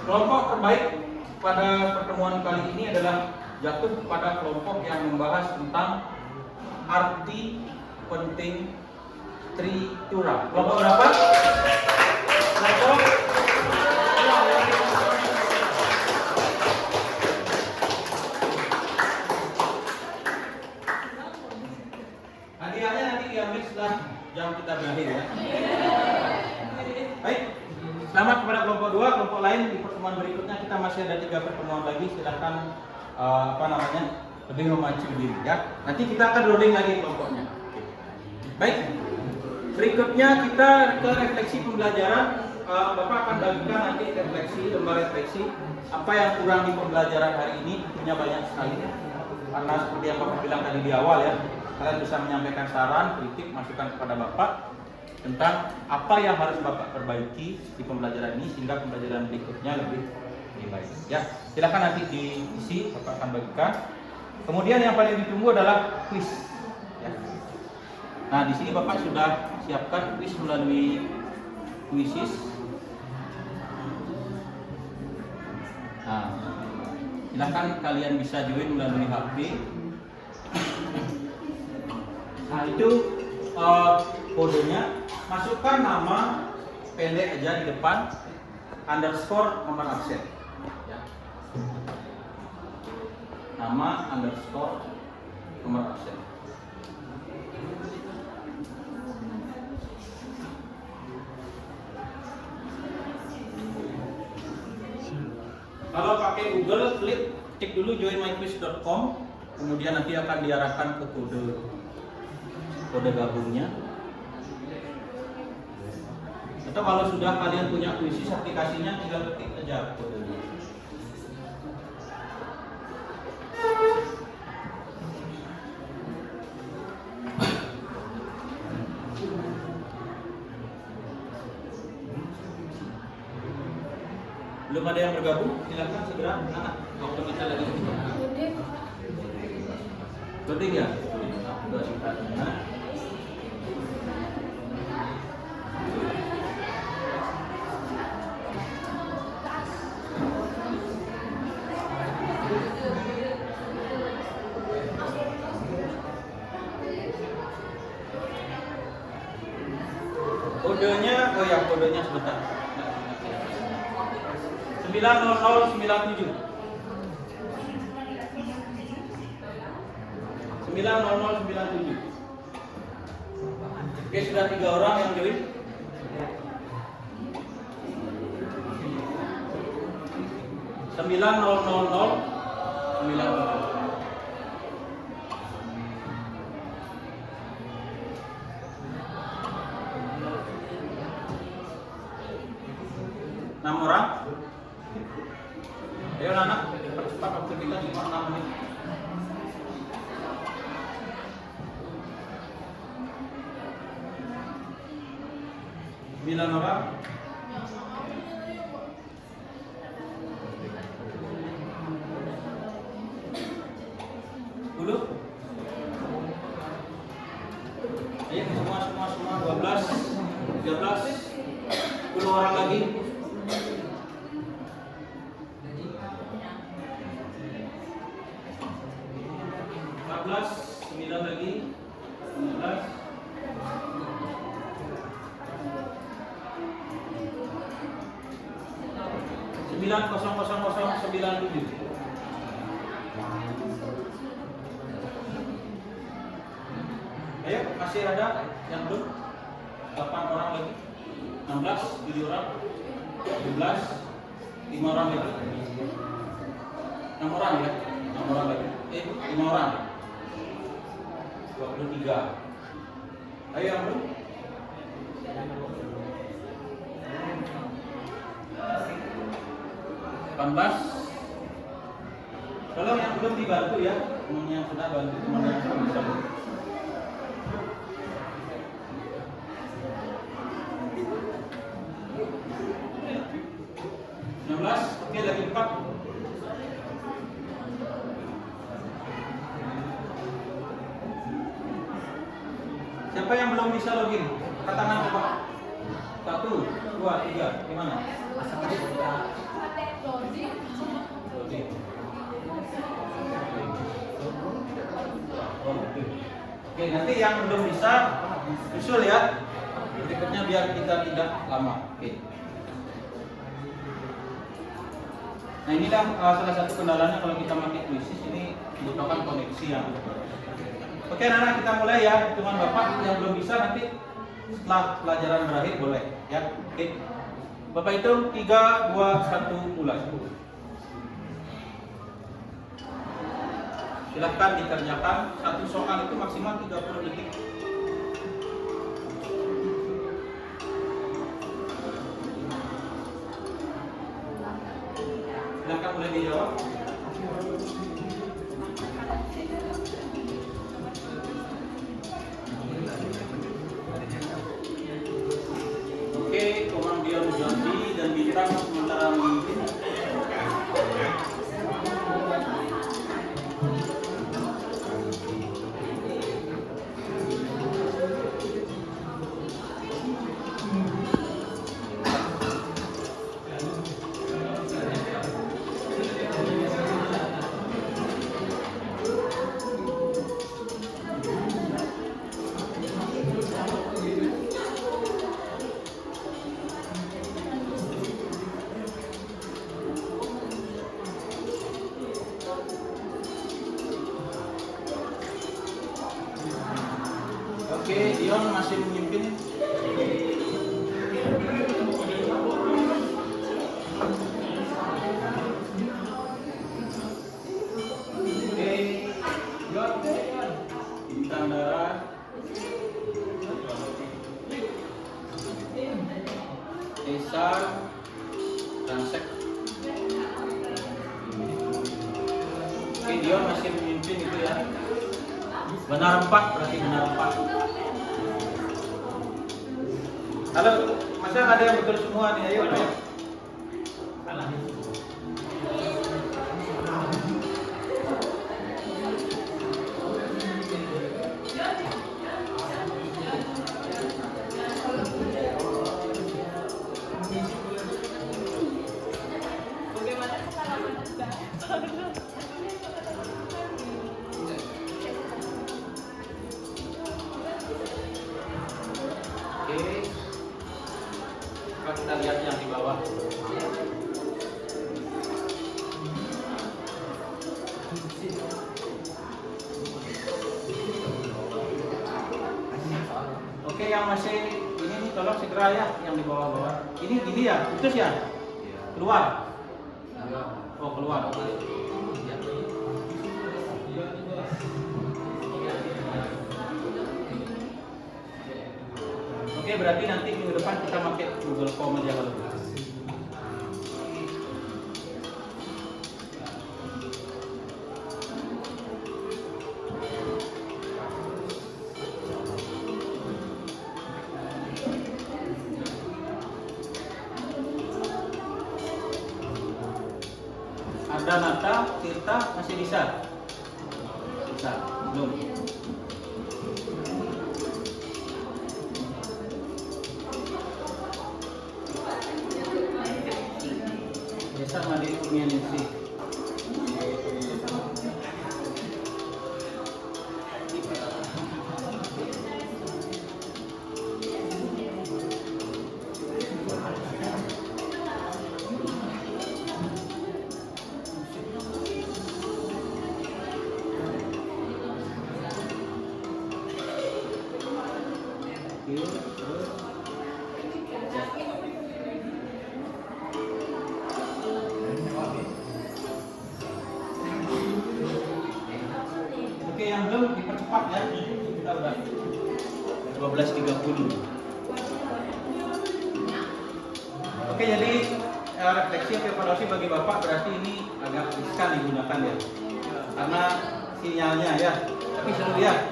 Kelompok terbaik pada pertemuan kali ini adalah jatuh pada kelompok yang membahas tentang arti penting tritura. Kelompok berapa? Kelompok hadiahnya nanti diambil setelah jam kita berakhir ya. Baik, selamat kepada kelompok 2. Kelompok lain di pertemuan berikutnya kita masih ada 3 pertemuan lagi. Silahkan lebih memacu diri ya. Nanti kita akan rolling lagi kelompoknya. Baik, berikutnya kita ke refleksi pembelajaran. Bapak akan bagikan nanti lembar refleksi apa yang kurang di pembelajaran hari ini. Tentunya banyak sekali karena seperti yang Bapak bilang tadi di awal ya, kalian bisa menyampaikan saran, kritik, masukan kepada Bapak tentang apa yang harus Bapak perbaiki di pembelajaran ini sehingga pembelajaran berikutnya lebih baik. Ya, silakan nanti diisi, Bapak akan bagikan. Kemudian yang paling ditunggu adalah kuis. Ya. Nah, di sini Bapak sudah siapkan kuis melalui Quizzes. Nah, silakan kalian bisa join melalui HP. Nah, itu kodenya. Masukkan nama pendek aja di depan, underscore nomor absen. Ya. Nama underscore nomor absen. Kalau pakai Google, cek dulu joinmyquiz.com, kemudian nanti akan diarahkan ke kode gabungnya. Atau kalau sudah kalian punya Quizzes aplikasinya, tinggal ketik aja kodenya. Belum ada yang bergabung? Silakan segera anak. Waktu kita lagi. Loading ya? Udah singkat. Nah. Kodenya, oh ya kodenya sebentar. 90097. 90097. Oke, sudah 3 orang yang join. Sembilan nol nol nol 9. Orang. Ayo anak, percepat waktu kita cuma 6 menit. Sembilan orang. Ayo semua 12, 13, 10 orang lagi. 9 lagi 19 90097. Ayo, masih ada yang belum? 8 orang lagi 16, 7 orang 17, 5 orang lagi 6 orang ya 6 orang lagi 5 orang 23. Ayo yang belum? Kalau yang belum dibantu ya, teman yang sudah bantu, teman yang sudah bisa. Oke, lagi 4. Siapa yang belum bisa login? Angkat tangan coba. 1, 2, 3. Gimana? Oke, nanti yang belum bisa usul ya. Berikutnya biar kita tidak lama. Oke. Nah, inilah salah satu kendalanya kalau kita pakai Quizzes, ini membutuhkan koneksi yang Oke, anak-anak, kita mulai ya. Hitungan Bapak yang belum bisa nanti setelah pelajaran berakhir boleh ya. Oke. Bapak hitung 3, 2, 1 mulai. Silahkan dikerjakan. Satu soal itu maksimal 30 detik. Silahkan mulai dijawab. Oke, Komandan Jambi dan Bintang sementara memimpin. Oke, Dion masih memimpin. Oke, Dion, Bintang Darah, Desa, Transek. Oke, Dion masih memimpin itu ya. Benar 4, berarti benar 4. Halo, masa ada yang betul semua nih? Ayo. yang masih ini nih tolong segera ya, yang di bawah-bawah. Ini gini ya, putus ya? Keluar. Oh, keluar. Oke, berarti nanti minggu depan kita pakai Google Form aja kalau gitu. Ada Nata, Tirta masih bisa? Bisa, belum? Biasa mandi punya sih. Oke, yang belum dipercepat ya. Kita udah 12.30. Oke, jadi refleksi atau evaluasi bagi Bapak berarti ini agak riskan digunakan ya. Karena sinyalnya ya. Tapi seru ya.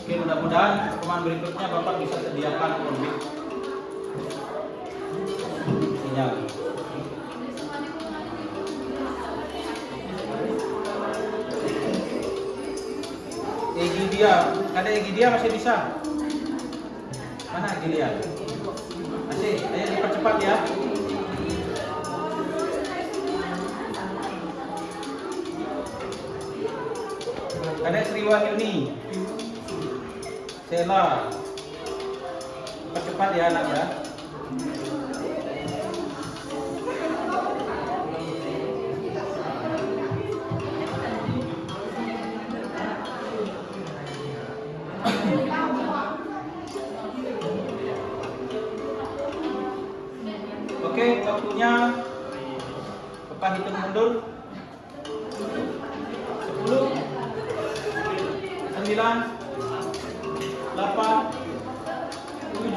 Oke, mudah-mudahan pertemuan berikutnya Bapak bisa sediakan lebih sinyal. Egidia, ada Egidia masih bisa? Mana Egidia? Masih, ayo dipercepat ya. Ada Sri Wahyuni, Sela, percepat ya anak ya. Oke, waktunya Bapak hitung mundur. 10, 9, 8, 7, 6,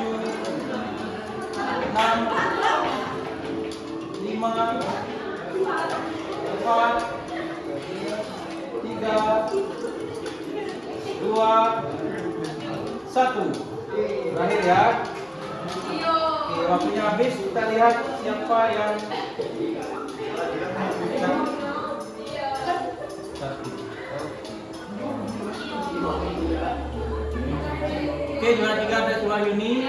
5, 4, 3, 2, 1. Terakhir ya. Oke, waktunya habis. Kita lihat siapa yang Oke, juara 3 ada Sri Wahyuni.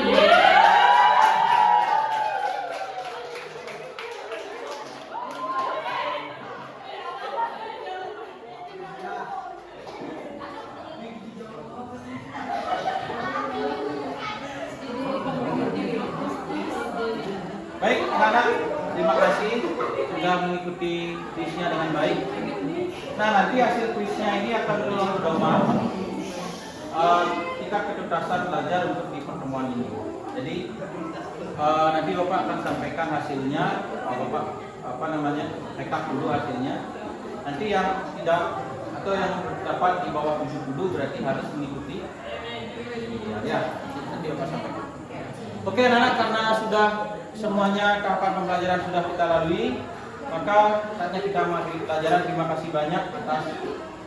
Baik, anak-anak, terima kasih sudah mengikuti kuisnya dengan baik. Nah, nanti hasil kuisnya ini akan berdoa tingkat kecerdasan belajar untuk di pertemuan ini. Jadi nanti Bapak akan sampaikan hasilnya, Bapak rekap dulu hasilnya. Nanti yang tidak atau yang dapat di bawah 70 berarti harus mengikuti. Ya, nanti Bapak sampaikan. Oke, anak-anak, karena sudah semuanya tahapan pembelajaran sudah kita lalui, maka saatnya kita mengakhiri pelajaran. Terima kasih banyak atas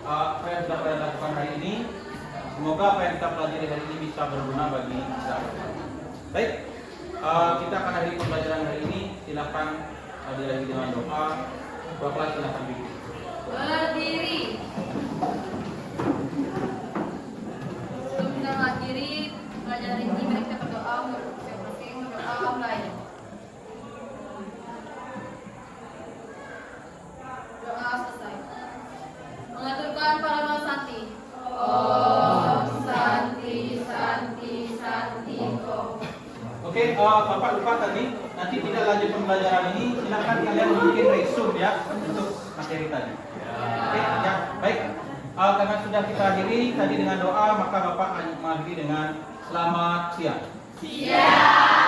apa yang sudah kalian lakukan hari ini. Semoga apa yang kita pelajari hari ini bisa berguna bagi kita. Baik, kita akan akhiri pembelajaran hari ini. Silakan dihadiri dengan doa. Bapak silakan berdiri. Berdiri. Sebelum kita mengakhiri pelajaran ini, mari kita berdoa untuk masing-masing berdoa online. Doa selesai. Mengaturkan para Santi. Om Santi Santi Santi Om. Oke, Bapak lupa tadi, nanti tidak lanjut pembelajaran ini, silakan kalian bikin resume ya untuk materi tadi. Oke, ya, baik. Karena sudah kita akhiri tadi dengan doa, maka Bapak mengakhiri dengan selamat siang. Siap.